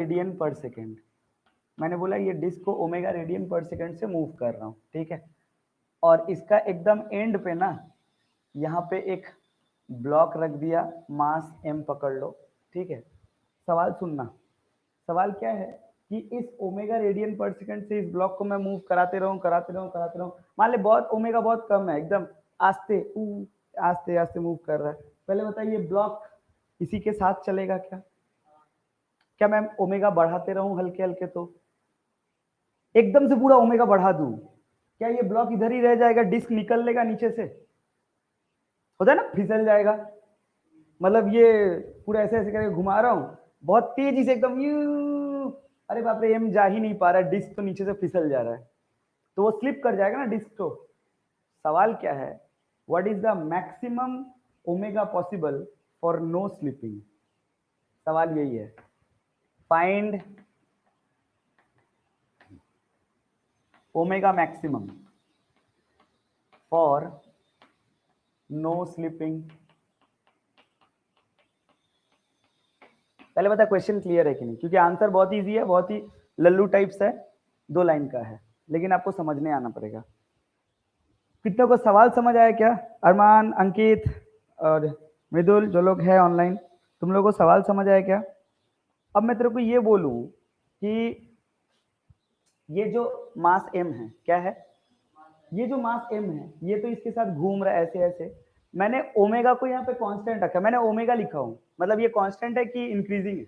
Radian पर second. मैंने बोला ये डिस्क को ओमेगा रेडियन पर सेकेंड से मूव कर रहा हूँ, ठीक है। और इसका एकदम एंड पे ना यहाँ पे एक ब्लॉक रख दिया, मास m पकड़ लो, ठीक है। सवाल सुनना, सवाल क्या है कि इस ओमेगा रेडियन पर सेकेंड से इस ब्लॉक को मैं मूव कराते रहूं। मान ले बहुत ओमेगा बहुत कम है, एकदम आस्ते आस्ते आस्ते मूव कर रहा है। पहले बताइए ब्लॉक इसी के साथ चलेगा क्या? क्या मैं ओमेगा बढ़ाते रहूं हल्के हल्के तो एकदम से पूरा ओमेगा बढ़ा दूं, क्या ये ब्लॉक इधर ही रह जाएगा? डिस्क निकल लेगा नीचे से, होता है ना, फिसल जाएगा। मतलब ये पूरा ऐसे ऐसे करके घुमा रहा हूँ बहुत तेजी से एकदम, यू अरे बाप रे, एम जा ही नहीं पा रहा है, डिस्क तो नीचे से फिसल जा रहा है, तो वो स्लिप कर जाएगा ना डिस्क। तो सवाल क्या है, what is the maximum omega possible for no slipping? सवाल यही है, find omega maximum for no slipping. पहले बता क्वेश्चन क्लियर है कि नहीं, क्योंकि आंसर बहुत इजी है, बहुत ही लल्लू टाइप्स है, 2 लाइन का है, लेकिन आपको समझने आना पड़ेगा। कितनों को सवाल समझ आया क्या? अरमान, अंकित और मृदुल जो लोग हैं ऑनलाइन, तुम लोगों को सवाल समझ आया क्या? अब मैं तेरे को ये बोलूं कि ये जो मास m है, क्या है ये जो मास m है, ये तो इसके साथ घूम रहा है ऐसे ऐसे। मैंने ओमेगा को यहाँ पे कांस्टेंट रखा, मैंने ओमेगा लिखा हूं, मतलब ये कांस्टेंट है कि इंक्रीजिंग है?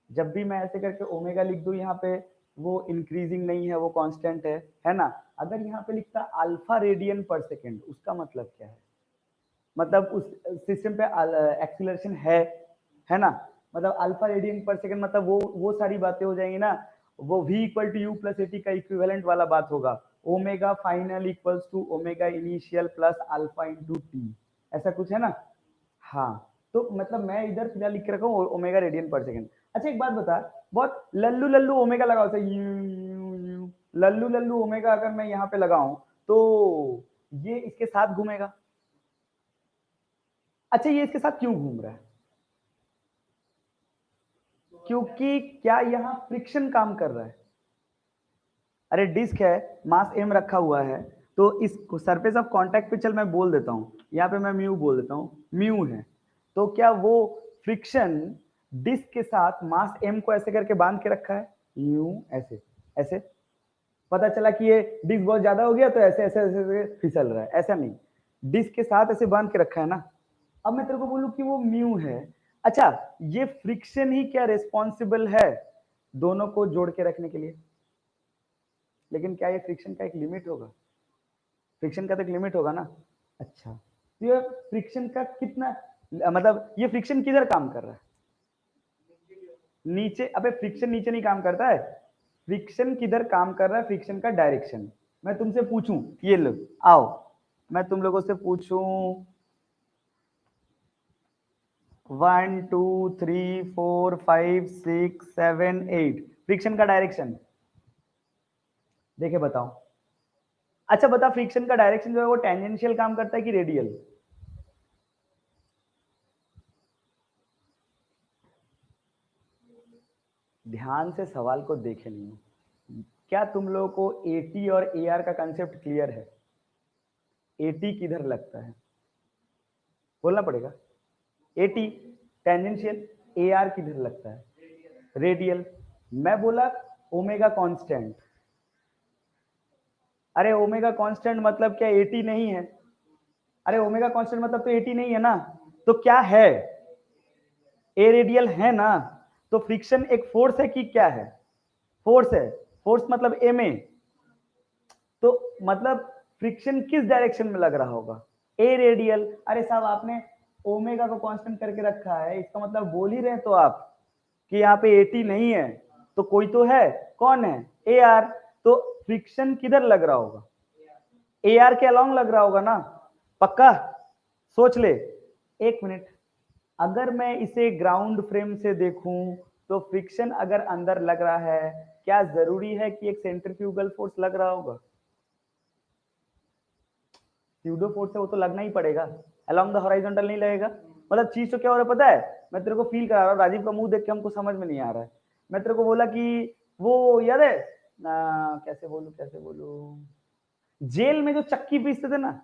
जब भी मैं ऐसे करके ओमेगा लिख दूं यहाँ पे, वो इंक्रीजिंग नहीं है, वो कांस्टेंट है ना। अगर यहाँ पे लिखता अल्फा रेडियन पर सेकेंड, उसका मतलब क्या है? मतलब उस सिस्टम पे एक्सीलरेशन है ना, मतलब अल्फा रेडियन पर सेकेंड, मतलब वो सारी बातें हो जाएंगी ना, वो v equal to u plus a t का इक्विवेलेंट वाला बात होगा। Omega final equals to omega initial plus alpha into t, ऐसा कुछ है ना। हाँ, तो मतलब मैं इधर फिलहाल लिख के रखा हूँ ओमेगा रेडियन पर सेकेंड। अच्छा एक बात बता, बहुत लल्लू लल्लू ओमेगा लगाओ, लल्लू लल्लू ओमेगा अगर मैं यहाँ पे लगाऊं तो ये इसके साथ घूमेगा। अच्छा ये इसके साथ क्यों घूम रहा है? क्योंकि क्या यहाँ फ्रिक्शन काम कर रहा है? अरे डिस्क है, मास m रखा हुआ है, तो इस सरफेस ऑफ कांटेक्ट पे चल मैं बोल देता हूँ, यहाँ पे मैं म्यू बोल देता हूँ, म्यू है, तो क्या वो फ्रिक्शन डिस्क के साथ मास m को ऐसे करके बांध के रखा है, यूं ऐसे ऐसे। पता चला कि ये डिस्क बहुत ज्यादा हो गया तो ऐसे ऐसे ऐसे, ऐसे फिसल रहा है, ऐसा नहीं, डिस्क के साथ ऐसे बांध के रखा है ना। अब मैं तेरे को बोलूं कि वो म्यू है, अच्छा ये फ्रिक्शन ही क्या रिस्पॉन्सिबल है दोनों को जोड़ के रखने के लिए? लेकिन क्या ये फ्रिक्शन का एक लिमिट होगा? फ्रिक्शन का तो एक लिमिट होगा ना। अच्छा तो ये फ्रिक्शन का कितना, मतलब ये फ्रिक्शन किधर काम कर रहा है? नीचे। अबे फ्रिक्शन नीचे नहीं काम करता है, फ्रिक्शन किधर काम कर रहा है? फ्रिक्शन का डायरेक्शन। मैं तुमसे पूछूं, ये लो आओ, मैं तुम लोगों से पूछूं 1 2 3 4 5 6 7 8 फ्रिक्शन का डायरेक्शन देखे बताओ। अच्छा बता, फ्रिक्शन का डायरेक्शन जो है वो टेंजेंशियल काम करता है कि रेडियल? ध्यान से सवाल को देखे नहीं, क्या तुम लोगों को एटी और ए आर का कंसेप्ट क्लियर है? एटी किधर लगता है बोलना पड़ेगा, एटी टेंजेंशियल, ए आर किधर लगता है? रेडियल। मैं बोला ओमेगा कांस्टेंट, अरे ओमेगा कांस्टेंट मतलब क्या एटी नहीं है? अरे ओमेगा कांस्टेंट मतलब तो एटी नहीं है ना, तो क्या है? ए रेडियल है ना। तो फ्रिक्शन एक फोर्स है कि क्या है? फोर्स है, फोर्स मतलब एम ए, तो मतलब फ्रिक्शन किस डायरेक्शन में लग रहा होगा? ए रेडियल। अरे साहब आपने ओमेगा को कांस्टेंट करके रखा है, इसका मतलब बोल ही रहे तो आप कि यहाँ पे एटी नहीं है, तो कोई तो है, कौन है? A R. तो फ्रिक्शन किधर लग रहा होगा? ए आर के अलोंग लग रहा होगा ना, पक्का? सोच ले, एक मिनट, अगर मैं इसे ग्राउंड फ्रेम से देखूं तो फ्रिक्शन अगर अंदर लग रहा है, क्या जरूरी है कि एक सेंट्रीफ्यूगल फोर्स लग रहा होगा? स्यूडो फोर्स है वो तो लगना ही पड़ेगा, अलोंग द हॉरिजॉन्टल नहीं लगेगा। मतलब चीज तो क्या हो रहा है पता है, मैं तेरे को फील करा रहा हूँ, राजीव का मुंह देख के हमको समझ में नहीं आ रहा है। मैं तेरे को बोला कि वो याद है कैसे बोलूं, जेल में जो चक्की पीसते थे ना,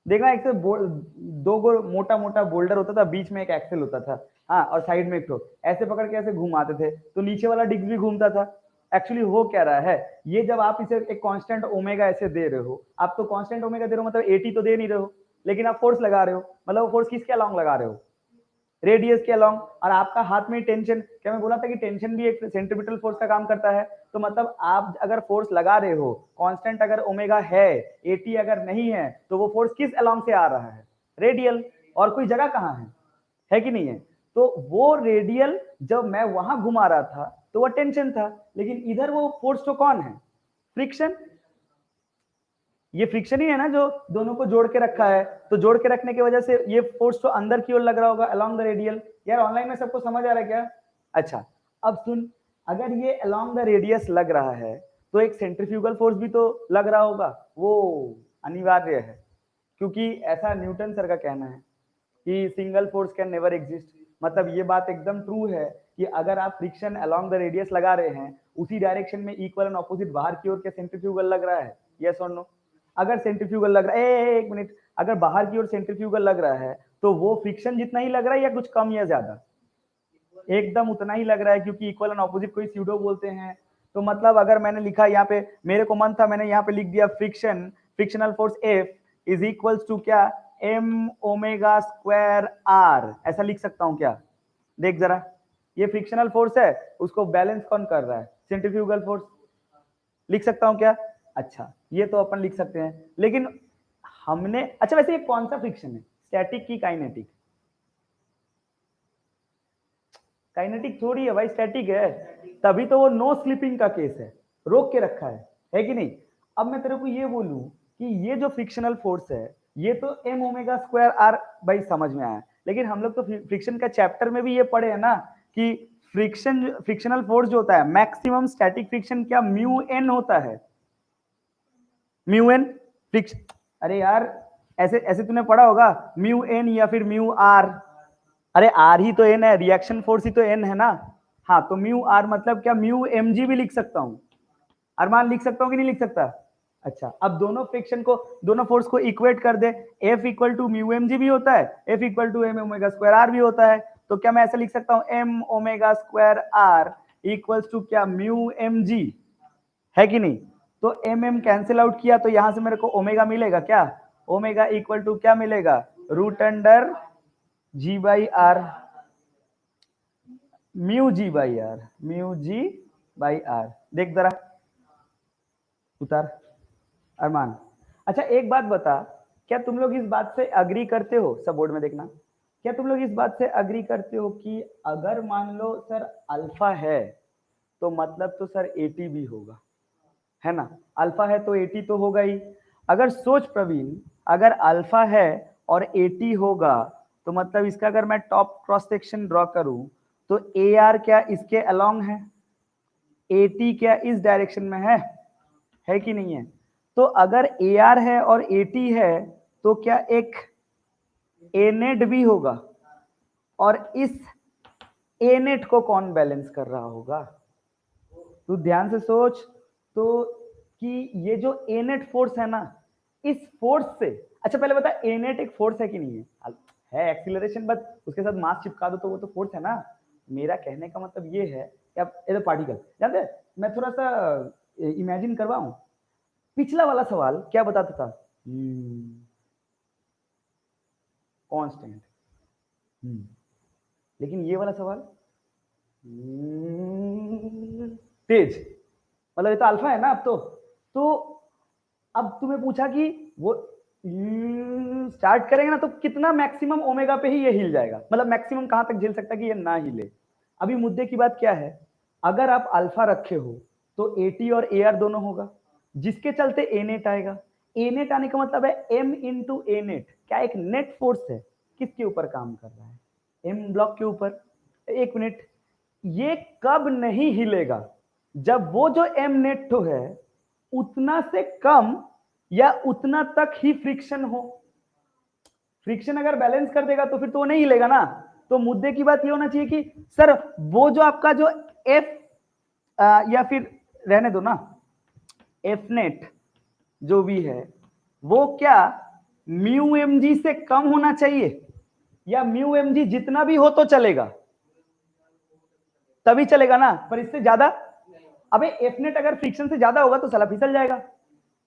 देखना एक से दो गो मोटा मोटा बोल्डर होता था, बीच में एक एक्सेल होता था, हाँ, और साइड में एक ठो, ऐसे पकड़ के ऐसे घुमाते थे तो नीचे वाला डिस्क भी घूमता था। एक्चुअली हो क्या रहा है, ये जब आप इसे एक कांस्टेंट ओमेगा ऐसे दे रहे हो, आप तो कांस्टेंट ओमेगा दे रहे हो, मतलब 80 तो दे नहीं रहे हो, लेकिन आप फोर्स लगा रहे हो, मतलब वो फोर्स किसके अलोंग लगा रहे हो, रेडियस के अलोंग, और आपका हाथ में टेंशन, क्या मैं बोला था कि टेंशन भी एक सेंट्रीपिटल फोर्स का काम करता है, तो मतलब आप अगर फोर्स लगा रहे हो, कांस्टेंट अगर ओमेगा है, 80 अगर नहीं है, तो वो फोर्स किस अलोंग से आ रहा है, रेडियल, और कोई जगह कहाँ है कि नहीं है, तो वो रेडियल जब मैं वहां घुमा रहा था तो वो टेंशन था, लेकिन इधर वो फोर्स तो कौन है, फ्रिक्शन, ये फ्रिक्शन ही है ना जो दोनों को जोड़ के रखा है, तो जोड़ के रखने की वजह से ये फोर्स तो अंदर की ओर लग रहा होगा अलोंग द रेडियल। यार ऑनलाइन में सबको समझ आ रहा है क्या? अच्छा, अब सुन, अगर ये अलोंग द रेडियस लग रहा है तो एक सेंट्रीफ्यूगल फोर्स भी तो लग रहा होगा, वो अनिवार्य है, क्योंकि ऐसा न्यूटन सर का कहना है कि single force can never exist. मतलब ये बात एकदम ट्रू है कि अगर आप फ्रिक्शन अलोंग द रेडियस लगा रहे हैं, उसी डायरेक्शन में इक्वल एंड ऑपोजिट बाहर की ओर क्या सेंट्रीफ्यूगल लग रहा है, यस और नो? अगर सेंट्रीफ्यूगल लग रहा है, एक मिनट, अगर बाहर की ओर सेंट्रीफ्यूगल लग रहा है तो वो फ्रिक्शन जितना ही लग रहा है या कुछ कम या ज्यादा? एकदम उतना ही लग रहा है, क्योंकि इक्वल एंड ऑपोजिट को ही स्यूडो बोलते हैं। तो मतलब अगर मैंने लिखा यहाँ पे, मेरे को मन था, मैंने यहाँ पे लिख दिया friction, frictional force F is equals to क्या, m ओमेगा स्क्वायर r, ऐसा लिख सकता हूँ क्या? देख जरा, ये फ्रिक्शनल फोर्स है, उसको बैलेंस कौन कर रहा है, सेंट्रीफ्यूगल फोर्स, लिख सकता हूँ क्या? अच्छा, ये तो अपन लिख सकते हैं, लेकिन हमने, अच्छा वैसे ये कौन सा फ्रिक्शन है, स्टैटिक की काइनेटिक? काइनेटिक थोड़ी है भाई, स्टैटिक है, तभी तो वो नो स्लिपिंग का केस है, रोक के रखा है कि नहीं? अब मैं तेरे को ये बोलूं कि ये जो फ्रिक्शनल फोर्स है, ये तो m ओमेगा स्क्वायर r, भाई समझ में आया, लेकिन हम लोग तो फ्रिक्शन का चैप्टर में भी ये पढ़े हैं ना कि फ्रिक्शनल फोर्स जो होता है, मैक्सिमम स्टैटिक फ्रिक्शन क्या म्यू n होता है, म्यू एन फ्रिक्शन, अरे यार ऐसे ऐसे तूने पढ़ा होगा, म्यू एन या फिर म्यू आर, अरे आर ही तो एन है, रिएक्शन फोर्स ही तो एन है ना, हाँ, तो म्यू आर मतलब क्या, म्यू एम जी भी लिख सकता हूँ, अरमान लिख सकता हूँ कि नहीं लिख सकता? अच्छा, अब दोनों फ्रिक्शन को, दोनों फोर्स को इक्वेट कर दे, F equal to mu m g भी होता है, F equal to m omega square r भी होता है, तो क्या मैं ऐसा लिख सकता हूँ, m omega square r equals to क्या, म्यू एम जी, है कि नहीं? तो एम एम कैंसिल आउट किया तो यहां से मेरे को ओमेगा मिलेगा क्या, ओमेगा इक्वल टू क्या मिलेगा, root under g by r, mu g by r, mu g by r, देख जरा, उतार अरमान। अच्छा एक बात बता, क्या तुम लोग इस बात से अग्री करते हो, सब बोर्ड में देखना, क्या तुम लोग इस बात से अग्री करते हो कि अगर मान लो सर अल्फा है तो मतलब तो सर 80 भी होगा, है ना? अल्फा है तो 80 तो होगा ही। अगर सोच प्रवीण, अगर अल्फा है और 80 होगा तो मतलब इसका अगर मैं टॉप क्रॉस सेक्शन ड्रॉ करूं तो ए आर क्या इसके अलोंग है, 80 क्या इस डायरेक्शन में है कि नहीं है? तो अगर ए आर है और 80 है तो क्या एक ए नेट भी होगा, और इस ए नेट को कौन बैलेंस कर रहा होगा? तू ध्यान से सोच तो, कि ये जो ए नेट फोर्स है ना, इस फोर्स से, अच्छा पहले बता ए नेट एक फोर्स है कि नहीं है एक्सीलरेशन, बस उसके साथ मास चिपका दो तो वो तो फोर्स है ना। मेरा कहने का मतलब ये है कि अब ये तो पार्टिकल, जानते हैं, मैं थोड़ा सा इमेजिन करवाऊं, पिछला वाला सवाल क्या बताता था, कांस्टेंट, लेकिन ये वाला सवाल तेज, मतलब ये तो अल्फा है ना अब तो अब तुम्हें पूछा कि वो स्टार्ट करेंगे ना तो कितना मैक्सिमम ओमेगा पे ही ये हिल जाएगा, मतलब मैक्सिमम कहां तक झेल सकता है कि ये ना हिले। अभी मुद्दे की बात क्या है, अगर आप अल्फा रखे हो तो एटी और ए आर दोनों होगा, जिसके चलते ए नेट आएगा, ए नेट आने का मतलब है एम इंटू ए नेट, क्या एक नेट फोर्स है, किसके ऊपर काम कर रहा है, एम ब्लॉक के ऊपर। एक मिनट, ये कब नहीं हिलेगा, जब वो जो एम नेट तो है उतना से कम या उतना तक ही फ्रिक्शन हो। फ्रिक्शन अगर बैलेंस कर देगा तो फिर तो वो नहीं हिलेगा ना। तो मुद्दे की बात ये होना चाहिए कि सर वो जो आपका जो एफ या फिर रहने दो ना, एफ नेट जो भी है वो क्या म्यू एम जी से कम होना चाहिए, या म्यू एम जी जितना भी हो तो चलेगा, तभी चलेगा ना, पर इससे ज्यादा, अबे एफ नेट अगर फ्रिक्शन से ज्यादा होगा तो साला फिसल जाएगा।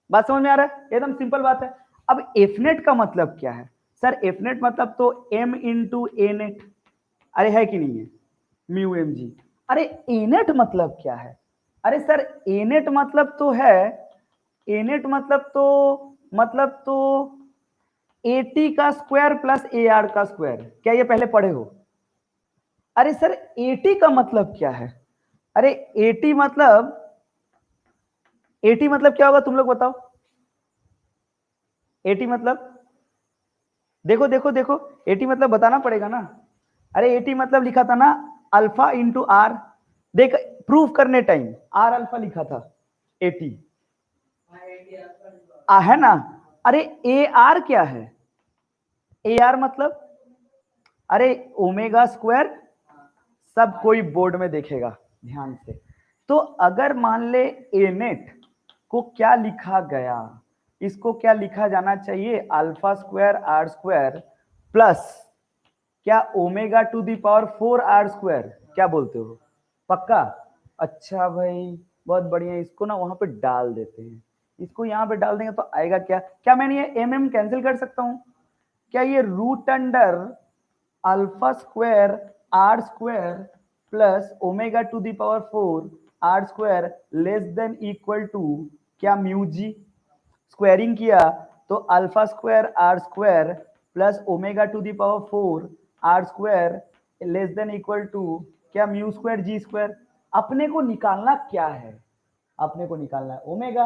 बात समझ में आ रहा है? एकदम सिंपल बात है। अब एफ नेट का मतलब क्या है सर? एफ नेट मतलब तो m इंटू ए नेट, अरे है कि नहीं है, म्यू एम जी। अरे ए नेट मतलब क्या है? अरे सर ए नेट मतलब तो है, ए नेट मतलब तो ए टी का स्क्वायर प्लस ए आर का स्क्वायर। क्या ये पहले पढ़े हो? अरे सर ए टी का मतलब क्या है? अरे ए टी मतलब क्या होगा तुम लोग बताओ? ए टी मतलब देखो देखो देखो, ए टी मतलब बताना पड़ेगा ना। अरे ए टी मतलब लिखा था ना अल्फा इंटू आर, देख प्रूफ करने टाइम आर अल्फा लिखा था, ए टी है ना। अरे ए आर क्या है? ए आर मतलब अरे ओमेगा स्क्वायर, सब कोई बोर्ड में देखेगा ध्यान से। तो अगर मान ले ए नेट को क्या लिखा गया, इसको क्या लिखा जाना चाहिए? Alpha square r square plus क्या omega to the power 4 r square. क्या बोलते हो? पक्का? अच्छा भाई बहुत बढ़िया, इसको ना वहां पे डाल देते हैं, इसको यहाँ पे डाल देंगे तो आएगा क्या? क्या मैंने ये एम एम कैंसिल कर सकता हूँ? क्या ये root under alpha square r square plus omega to the power 4 r square less than equal to क्या म्यू जी? स्क्वायरिंग किया तो alpha square r square plus omega to the power 4 r square less than equal to क्या mu square g square. अपने को निकालना क्या है? अपने को निकालना है ओमेगा।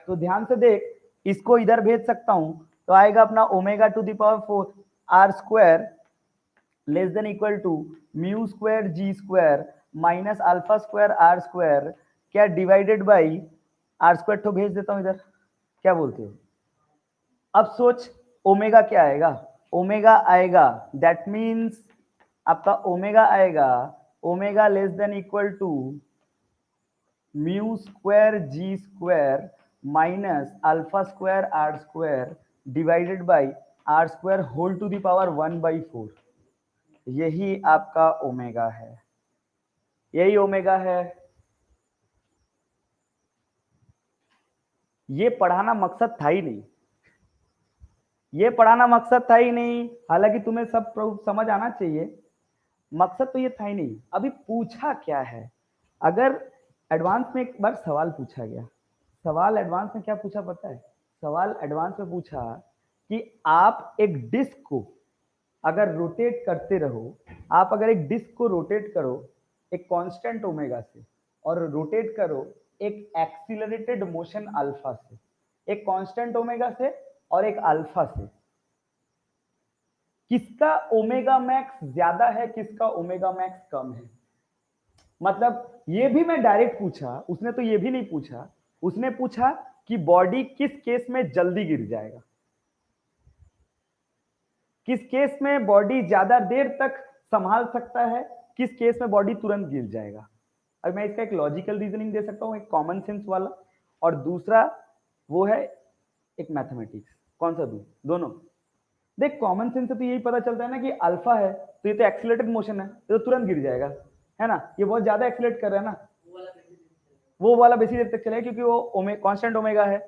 तो ध्यान से देख, इसको इधर भेज सकता हूं तो आएगा अपना omega to the power 4 r square less than equal to mu square g square minus alpha square r square क्या डिवाइडेड बाई आर स्क्वायर। तो भेज देता हूं इधर, क्या बोलते हो? अब सोच ओमेगा क्या आएगा? ओमेगा आएगा दैट मीन्स आपका ओमेगा आएगा omega less than equal to mu square g square minus alpha square r square divided by r square whole to the power 1/4। यही आपका ओमेगा है, यही ओमेगा है। ये पढ़ाना मकसद था ही नहीं, ये पढ़ाना मकसद था ही नहीं, हालांकि तुम्हें सब समझ आना चाहिए, मकसद तो ये था ही नहीं। अभी पूछा क्या है? अगर एडवांस में एक बार सवाल पूछा गया, सवाल एडवांस में क्या पूछा पता है? सवाल एडवांस में पूछा कि आप एक डिस्क को अगर रोटेट करते रहो, आप अगर एक डिस्क को रोटेट करो एक कांस्टेंट ओमेगा से और रोटेट करो एक एक्सीलरेटेड मोशन अल्फा से, एक कांस्टेंट ओमेगा से और एक अल्फा से, किसका ओमेगा मैक्स ज्यादा है, किसका ओमेगा मैक्स कम है? मतलब ये भी मैं डायरेक्ट पूछा, उसने तो ये भी नहीं पूछा, उसने पूछा कि बॉडी किस केस में जल्दी गिर जाएगा, किस केस में बॉडी ज्यादा देर तक संभाल सकता है, किस केस में बॉडी तुरंत गिर जाएगा। अब मैं इसका एक लॉजिकल रीजनिंग दे सकता हूं, एक कॉमन सेंस वाला, और दूसरा वो है एक मैथमेटिक्स। कौन सा दूं? दोनों। देख कॉमन सेंस से तो यही पता चलता है ना कि अल्फा है तो ये तो एक्सीलरेटेड मोशन है, ये तो तुरंत गिर जाएगा, है ना। ये बहुत ज्यादा एक्सीलरेट कर रहा है ना, वो वाला बेसी देर तक चलेगा क्योंकि वो कांस्टेंट ओमेगा है।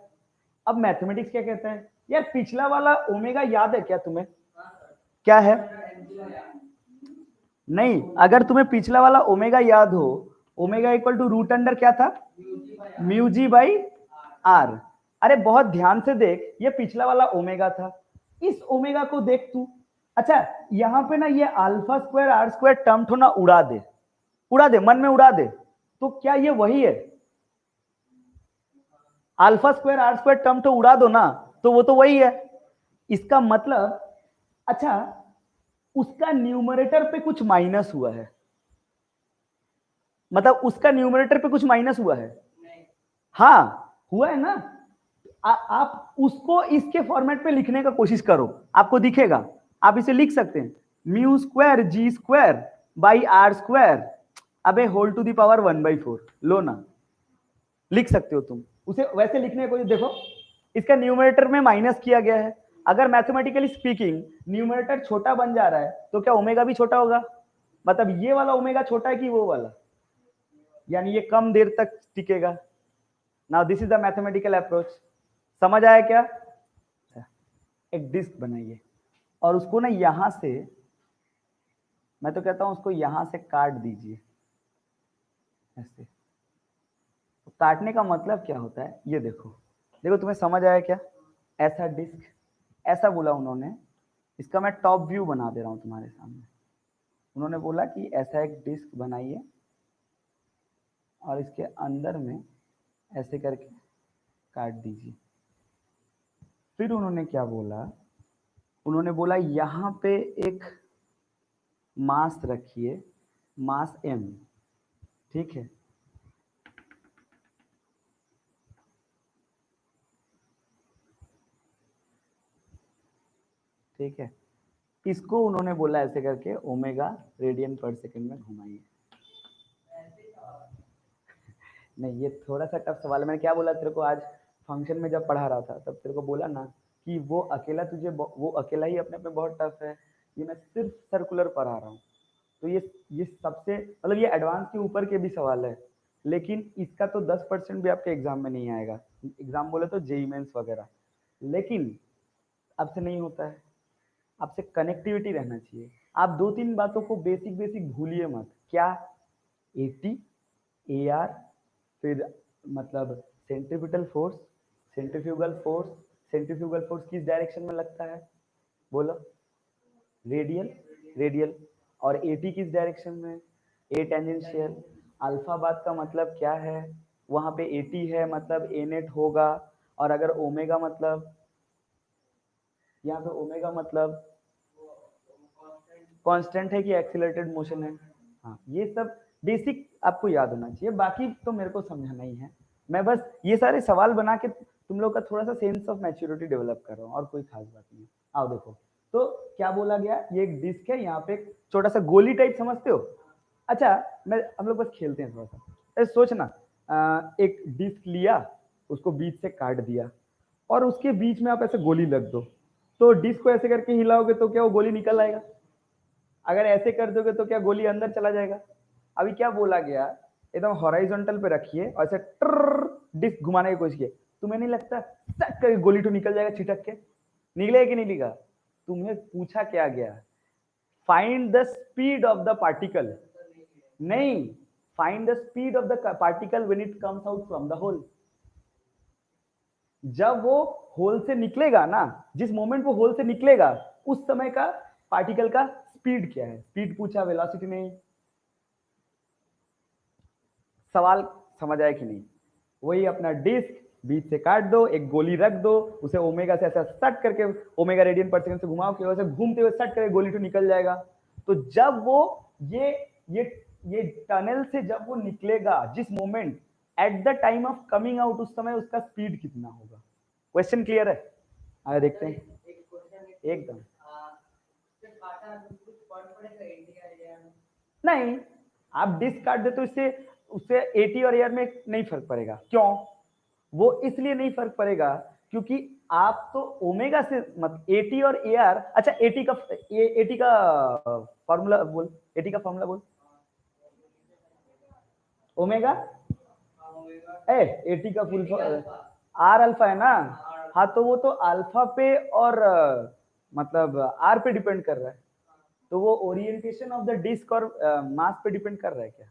अब मैथमेटिक्स क्या कहता है यार? पिछला वाला ओमेगा याद है क्या तुम्हें? क्या है? नहीं, अगर तुम्हें पिछला वाला ओमेगा याद हो, omega equal to root under क्या था? Mu g by r. अरे बहुत ध्यान से देख, ये पिछला वाला ओमेगा था, इस ओमेगा को देख तू। अच्छा यहां पे ना ये alpha square r square term थोड़ा उड़ा दे, उड़ा दे, मन में उड़ा दे, तो क्या ये वही है? Alpha square r square term तो उड़ा दो ना, तो वो तो वही है। इसका मतलब अच्छा उसका न्यूमरेटर पे कुछ माइनस हुआ है, मतलब उसका न्यूमरेटर पे कुछ माइनस हुआ है? हाँ हुआ है ना। आप उसको इसके फॉर्मेट पे लिखने का कोशिश करो, आपको दिखेगा। आप इसे लिख सकते हैं mu square g square by r square अबे होल टू दी पावर 1/4 लो ना, लिख सकते हो तुम उसे, वैसे लिखने को देखो इसका न्यूमरेटर में माइनस किया गया है। अगर मैथमेटिकली स्पीकिंग न्यूमरेटर छोटा बन जा रहा है तो क्या ओमेगा भी छोटा होगा? मतलब ये वाला ओमेगा छोटा है कि वो वाला, यानी ये कम देर तक टिकेगा। Now this is the mathematical approach. समझ आया क्या? एक डिस्क बनाइए और उसको ना यहां से, मैं तो कहता हूं उसको यहां से काट दीजिए ऐसे। तो काटने का मतलब क्या होता है ये देखो, देखो तुम्हें समझ आया क्या? ऐसा डिस्क, ऐसा बोला उन्होंने, इसका मैं टॉप व्यू बना दे रहा हूं तुम्हारे सामने। उन्होंने बोला कि ऐसा एक डिस्क बनाइए और इसके अंदर में ऐसे करके काट दीजिए। फिर उन्होंने क्या बोला, उन्होंने बोला यहाँ पे एक मास रखिए, मास m, ठीक है। ठीक है, इसको उन्होंने बोला ऐसे करके ओमेगा रेडियन पर सेकंड में घुमाइए। नहीं, ये थोड़ा सा टफ सवाल है। मैंने क्या बोला तेरे को आज फंक्शन में जब पढ़ा रहा था, तब तेरे को बोला ना कि वो अकेला तुझे, वो अकेला ही अपने पे बहुत टफ है। ये मैं सिर्फ सर्कुलर पढ़ा रहा हूँ, तो ये सबसे मतलब ये एडवांस के ऊपर के भी सवाल है, लेकिन इसका तो 10% भी आपके एग्जाम में नहीं आएगा। एग्जाम बोले तो जेई मेंस वगैरह, लेकिन अब से नहीं होता है। आपसे कनेक्टिविटी रहना चाहिए। आप 2-3 बातों को बेसिक बेसिक भूलिए मत। क्या? एटी, ए आर, फिर मतलब centripetal force, centrifugal force. Centrifugal force किस डायरेक्शन में लगता है बोलो? Radial, radial. और एटी किस डायरेक्शन में? ए टेंजेंशियल। अल्फा बात का मतलब क्या है? वहां पे एटी है मतलब ए नेट होगा। और अगर ओमेगा मतलब, यहाँ पे ओमेगा मतलब कांस्टेंट है कि एक्सीलरेटेड मोशन है। हाँ, ये सब बेसिक आपको याद होना चाहिए, बाकी तो मेरे को समझाना ही है। मैं बस ये सारे सवाल बना के तुम लोग का थोड़ा सा सेंस ऑफ मैच्योरिटी डेवलप कर रहा हूँ, और कोई खास बात नहीं। आओ देखो, तो क्या बोला गया, ये एक डिस्क है, यहाँ पे एक छोटा सा गोली टाइप समझते हो? अच्छा, मैं हम लोग बस खेलते हैं थोड़ा सा। सोचना, एक डिस्क लिया, उसको बीच से काट दिया, और उसके बीच में आप ऐसे गोली लग दो, तो डिस्क को ऐसे करके हिलाओगे तो क्या वो गोली निकल आएगा? अगर ऐसे कर दोगे तो क्या गोली अंदर चला जाएगा? अभी क्या बोला गया, एकदम हॉराइजॉन्टल पे रखिए और ऐसे डिस्क घुमाने की कोशिश कीजिए। तुम्हें नहीं लगता सट करके गोली तो निकल जाएगा छिटक के? निकलेगा कि नहीं निकलेगा? तुम्हें पूछा क्या गया, find the speed of the particle. नहीं, find the speed of the particle when it comes out from the hole. जब वो होल से निकलेगा ना, जिस मोमेंट वो होल से निकलेगा, उस समय का पार्टिकल का स्पीड क्या है? स्पीड पूछा, वेलोसिटी नहीं। सवाल समझ आया कि नहीं? वही अपना डिस्क बीच से काट दो, एक गोली रख दो, उसे ओमेगा से ऐसा सट करके, ओमेगा रेडियन पर सेकंड से घुमाओ कि वैसे घूमते हुए सट करके गोली तो निकल जाएगा। तो जब वो ये ये ये टनल से जब वो निकलेगा, जिस moment, at the time of coming out, उस समय उसका स्पीड कितना होगा? क्वेश्चन क्लियर है? आगे देखते हैं। एकदम नहीं, आप डिस्क काट दे तो इससे उससे एटी और एआर में नहीं फर्क पड़ेगा। क्यों? वो इसलिए नहीं फर्क पड़ेगा क्योंकि आप तो ओमेगा से मत, एटी और एआर। अच्छा, एटी का फॉर्मूला बोल, एटी का फॉर्मूला बोल। ओमेगा ए, एटी का फुल आर अल्फा है ना? हाँ, तो वो तो अल्फा पे और मतलब आर पे डिपेंड कर रहा है। तो वो ओरिएंटेशन ऑफ द डिस्क और मास पे डिपेंड कर रहा है क्या?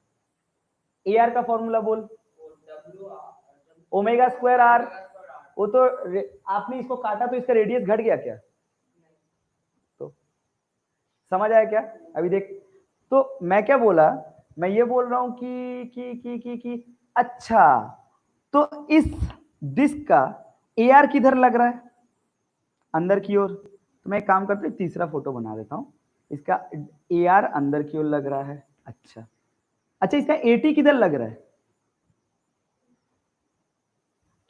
ए आर का फॉर्मूला बोल। Omega square r. वो तो आपने इसको काटा तो इसका रेडियस घट गया क्या? तो समझ आया क्या? अभी देख, तो मैं क्या बोला, मैं ये बोल रहा हूं कि अच्छा, तो इस डिस्क का ए आर किधर लग रहा है? अंदर की ओर। तो मैं एक काम करते, तीसरा फोटो बना देता हूं। इसका ए आर अंदर की ओर लग रहा है। अच्छा, अच्छा, इसका एटी किधर लग रहा है?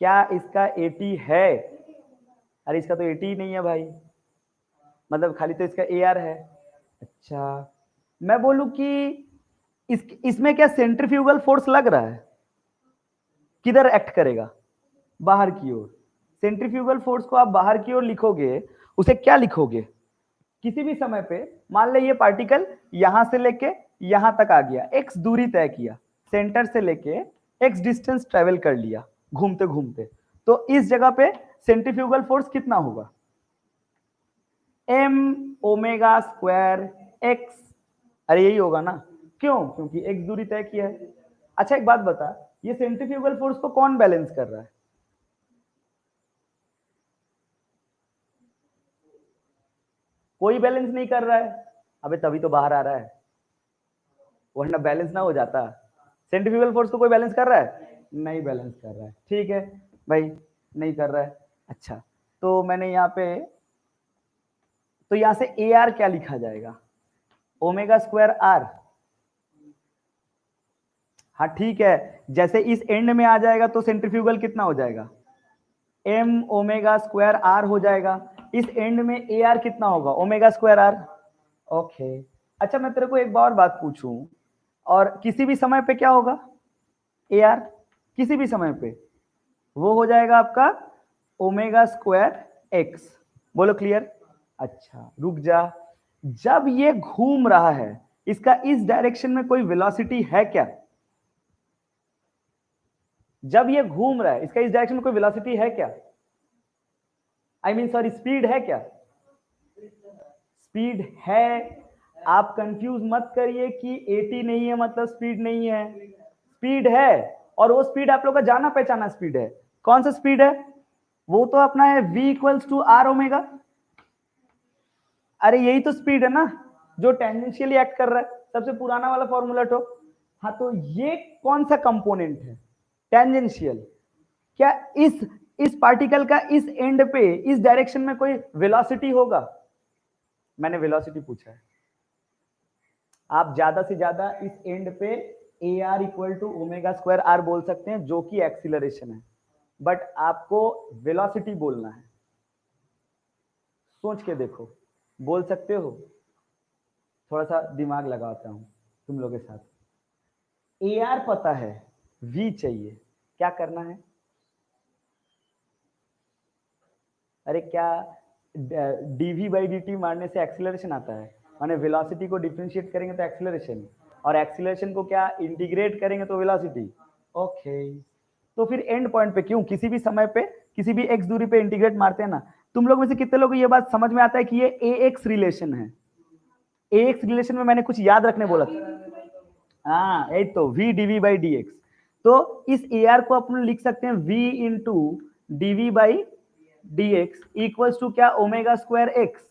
क्या इसका एटी है? अरे इसका तो एटी ही नहीं है भाई, मतलब खाली तो इसका ए आर है। अच्छा, मैं बोलूं कि इसमें क्या सेंट्रीफ्यूगल फोर्स लग रहा है? किधर एक्ट करेगा? बाहर की ओर। सेंट्रीफ्यूगल फोर्स को आप बाहर की ओर लिखोगे, उसे क्या लिखोगे? किसी भी समय पे मान ले ये पार्टिकल यहां से लेके यहां तक आ गया, x दूरी तय किया, सेंटर से लेके x डिस्टेंस ट्रेवल कर लिया घूमते घूमते, तो इस जगह पे सेंट्रीफ्यूगल फोर्स कितना होगा? m omega square x। अरे यही होगा ना, क्यों? क्योंकि x दूरी तय किया है। अच्छा एक बात बता, ये सेंट्रीफ्यूगल फोर्स को कौन बैलेंस कर रहा है? कोई बैलेंस नहीं कर रहा है। अबे तभी तो बाहर आ रहा है, वरना बैलेंस ना हो जाता। सेंट्रीफ्यूगल फोर्स को कोई बैलेंस कर रहा है? नहीं बैलेंस कर रहा है। ठीक है भाई, नहीं कर रहा है। अच्छा, तो मैंने यहाँ पे, तो यहां से ए आर क्या लिखा जाएगा? Omega square r. हाँ ठीक है, जैसे इस एंड में आ जाएगा तो सेंट्रीफ्यूगल कितना हो जाएगा? एम ओमेगा स्क्वायर आर हो जाएगा। इस एंड में ए आर कितना होगा? Omega square r. ओके। अच्छा मैं तेरे को एक बार बात पूछूं, और किसी भी समय पे क्या होगा? ए आर किसी भी समय पे वो हो जाएगा आपका ओमेगा स्क्वायर एक्स। बोलो क्लियर? अच्छा रुक जा, जब ये घूम रहा है इसका इस डायरेक्शन में कोई वेलोसिटी है क्या? जब ये घूम रहा है इसका इस डायरेक्शन में कोई वेलोसिटी है क्या? आई मीन सॉरी, स्पीड है क्या? स्पीड है। आप कंफ्यूज मत करिए कि 80 नहीं है मतलब स्पीड नहीं है, स्पीड है। और वो स्पीड आप लोग का जाना पहचाना स्पीड है। कौन सा स्पीड है? वो तो अपना है v equals to r omega. अरे यही तो स्पीड है ना जो टेंजेंशियली एक्ट कर रहा है, सबसे पुराना वाला फॉर्मूला तो। हाँ तो ये कौन सा कंपोनेंट है? टेंजेंशियल। क्या इस पार्टिकल का इस एंड पे इस डायरेक्शन में कोई वेलोसिटी होगा? मैंने वेलोसिटी पूछा है। आप ज्यादा से ज्यादा इस एंड पे a r equal to omega square r बोल सकते हैं, जो कि एक्सीलरेशन है, बट आपको वेलोसिटी बोलना है। सोच के देखो, बोल सकते हो? थोड़ा सा दिमाग लगाता हूं तुम लोग के साथ। ए आर पता है, वी चाहिए, क्या करना है? अरे क्या डीवी बाई डी टी मारने से एक्सीलरेशन आता है? माने वेलोसिटी को डिफरेंशिएट करेंगे तो एक्सीलरेशन, और एक्सीलरेशन को क्या इंटीग्रेट करेंगे तो वेलोसिटी। ओके, तो फिर एंड पॉइंट पे क्यों किसी भी समय पे किसी भी एक्स दूरी पे इंटीग्रेट मारते हैं ना? तुम लोग में से कितने लोग को ये बात समझ में आता है कि ये ए एक्स रिलेशन है? ए एक्स रिलेशन में मैंने कुछ याद रखने बोला था। हाँ यही तो, v d v by d x. तो इस ए आर को अपन लिख सकते हैं v into dv by d x equals to क्या? Omega square x.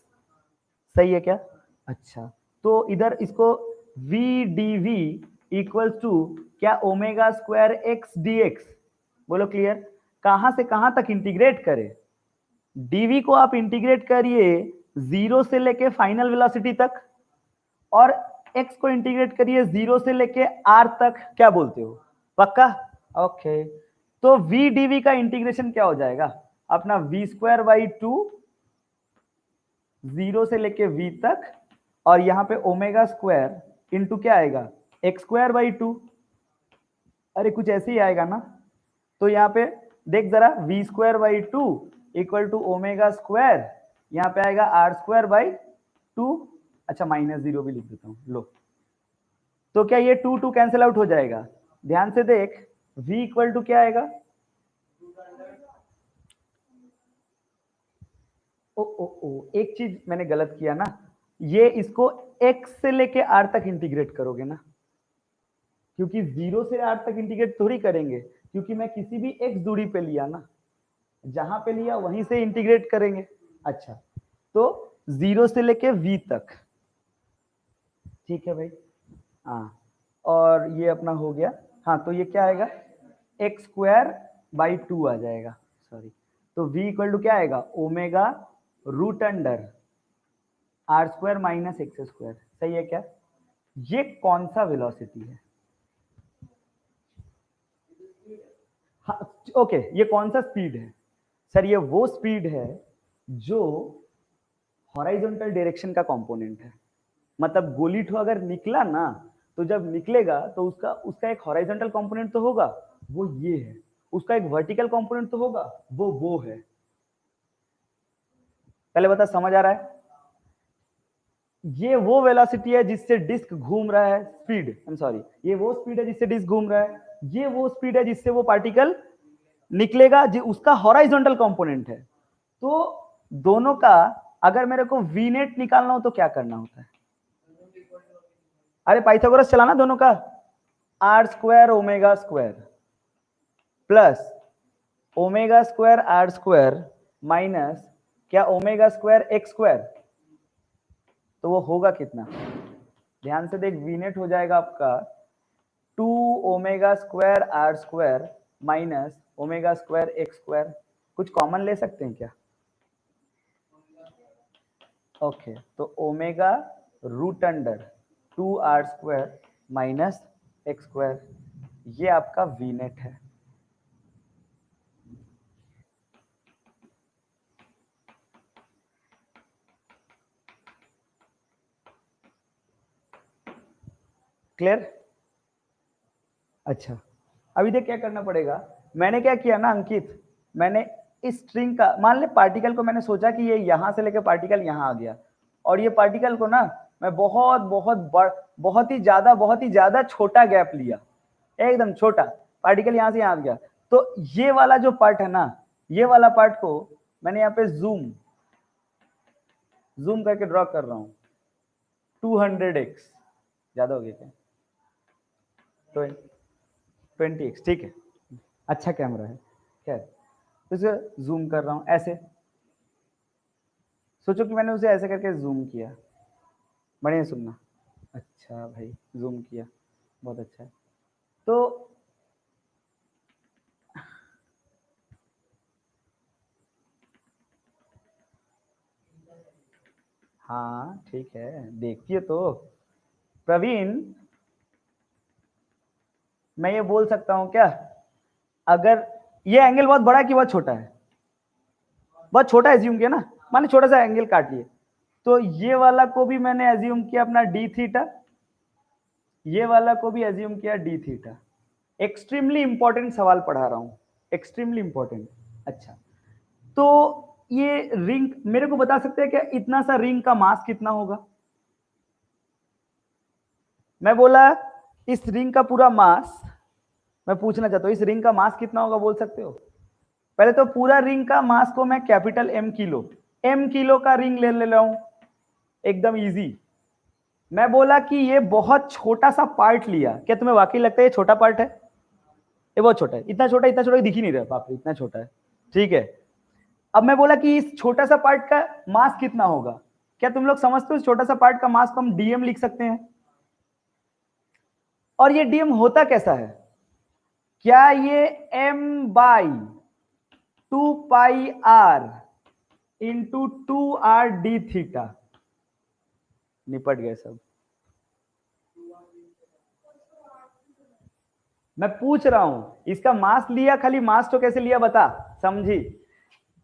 सही है क्या? अच्छा, तो इधर इसको v dv इक्वल्स टू क्या? Omega square x dx। बोलो क्लियर? कहां से कहां तक इंटीग्रेट करें? dv को आप इंटीग्रेट करिए 0 से लेके फाइनल वेलोसिटी तक, और x को इंटीग्रेट करिए 0 से लेके r तक। क्या बोलते हो? पक्का? ओके, तो v dv का इंटीग्रेशन क्या हो जाएगा? अपना v स्क्वायर बाई 2 0 से लेके v तक, और यहां पे ओमेगा स्क्वायर इंटू क्या आएगा? X square by 2। अरे कुछ ऐसे ही आएगा ना? तो यहाँ पे देख जरा, v square by 2 equal to omega square, यहाँ पे आएगा r स्क्वायर बाई 2। अच्छा माइनस 0 भी लिख देता हूँ, लो। तो क्या ये 2 2 कैंसिल आउट हो जाएगा? ध्यान से देख, v इक्वल टू क्या आएगा? एक चीज मैंने गलत किया ना, ये इसको x से लेके r तक इंटीग्रेट करोगे ना, क्योंकि 0 से r तक इंटीग्रेट थोड़ी करेंगे, क्योंकि मैं किसी भी x दूरी पे लिया ना, जहां पे लिया वहीं से इंटीग्रेट करेंगे। अच्छा, तो 0 से लेके v तक, ठीक है भाई। हाँ, और ये अपना हो गया। हाँ तो ये क्या आएगा? एक्स स्क्वायर बाई 2 आ जाएगा, सॉरी। तो v इक्वल टू क्या आएगा? Omega root under r square minus x square. सही है क्या? ये कौन सा वेलोसिटी है? हाँ ओके, ये कौन सा स्पीड है? सर ये वो स्पीड है जो हॉराइजॉन्टल डायरेक्शन का कंपोनेंट है। मतलब गोली ठो अगर निकला ना तो जब निकलेगा तो उसका उसका एक हॉरिजॉन्टल कंपोनेंट तो होगा, वो ये है, उसका एक वर्टिकल कंपोनेंट तो होगा, वो है। पहले बता, समझ आ रहा है? ये वो वेलोसिटी है जिससे डिस्क घूम रहा है, स्पीड, आई एम सॉरी, ये वो स्पीड है जिससे डिस्क घूम रहा है, ये वो स्पीड है जिससे वो पार्टिकल निकलेगा, जो उसका हॉरिजॉन्टल कंपोनेंट है। तो दोनों का अगर मेरे को वी नेट निकालना हो तो क्या करना होता है? अरे पाइथागोरस चलाना दोनों का, r square omega square plus omega square r square minus क्या ओमेगा स्क्वायर एक्स स्क्वायर, तो वो होगा कितना? ध्यान से देख, वी नेट हो जाएगा आपका 2 omega square r square minus omega square x square. कुछ कॉमन ले सकते हैं क्या? ओके, तो omega root under 2 r square minus x square, ये आपका वी नेट है। क्लियर? अच्छा, अभी देख क्या करना पड़ेगा। मैंने क्या किया ना अंकित, मैंने इस स्ट्रिंग का, मान ले पार्टिकल को मैंने सोचा कि ये यहां से लेकर पार्टिकल यहां आ गया, और ये पार्टिकल को ना मैं बहुत ही ज्यादा छोटा गैप लिया, एकदम छोटा पार्टिकल यहां से यहां आ गया। तो ये वाला जो पार्ट है ना, ये वाला पार्ट को मैंने यहाँ पे जूम करके ड्रॉ कर रहा हूँ 200x, ज्यादा हो गया क्या? 20x, ठीक है, अच्छा कैमरा है, खैर। तो इसे जूम कर रहा हूं ऐसे, सोचो कि मैंने उसे ऐसे करके जूम किया, बढ़िया सुनना। अच्छा भाई, जूम किया, बहुत अच्छा है। तो हाँ ठीक है, देखिए तो प्रवीण, मैं ये बोल सकता हूं क्या, अगर ये एंगल बहुत बड़ा है कि बहुत छोटा है? बहुत छोटा एज्यूम किया ना, माने छोटा सा एंगल काट लिए, तो ये वाला को भी मैंने एज्यूम किया अपना डी थीटा, ये वाला को भी एज्यूम किया डी थीटा। एक्सट्रीमली इंपॉर्टेंट सवाल पढ़ा रहा हूं, एक्सट्रीमली इंपॉर्टेंट। अच्छा, तो ये रिंग मेरे को बता सकते हैं क्या, इतना सा रिंग का मास कितना होगा? मैं बोला इस रिंग का पूरा मास, मैं पूछना चाहता हूं इस रिंग का मास कितना होगा, बोल सकते हो? पहले तो पूरा रिंग का मास को मैं कैपिटल एम किलो का रिंग ले रहा हूं, एकदम इजी। मैं बोला कि ये बहुत छोटा सा पार्ट लिया, क्या तुम्हें वाकई लगता है ये छोटा पार्ट है? ये बहुत छोटा है, इतना छोटा दिख ही नहीं रहा, बाप रे इतना छोटा है, ठीक है। अब मैं बोला कि इस छोटा सा पार्ट का मास कितना होगा, क्या तुम लोग समझते हो इस छोटा सा पार्ट का मास को हम डीएम लिख सकते हैं? और ये डीएम होता कैसा है? क्या ये m by 2πr into 2r D theta, निपट गए सब। मैं पूछ रहा हूं इसका मास लिया, खाली मास तो कैसे लिया बता, समझी?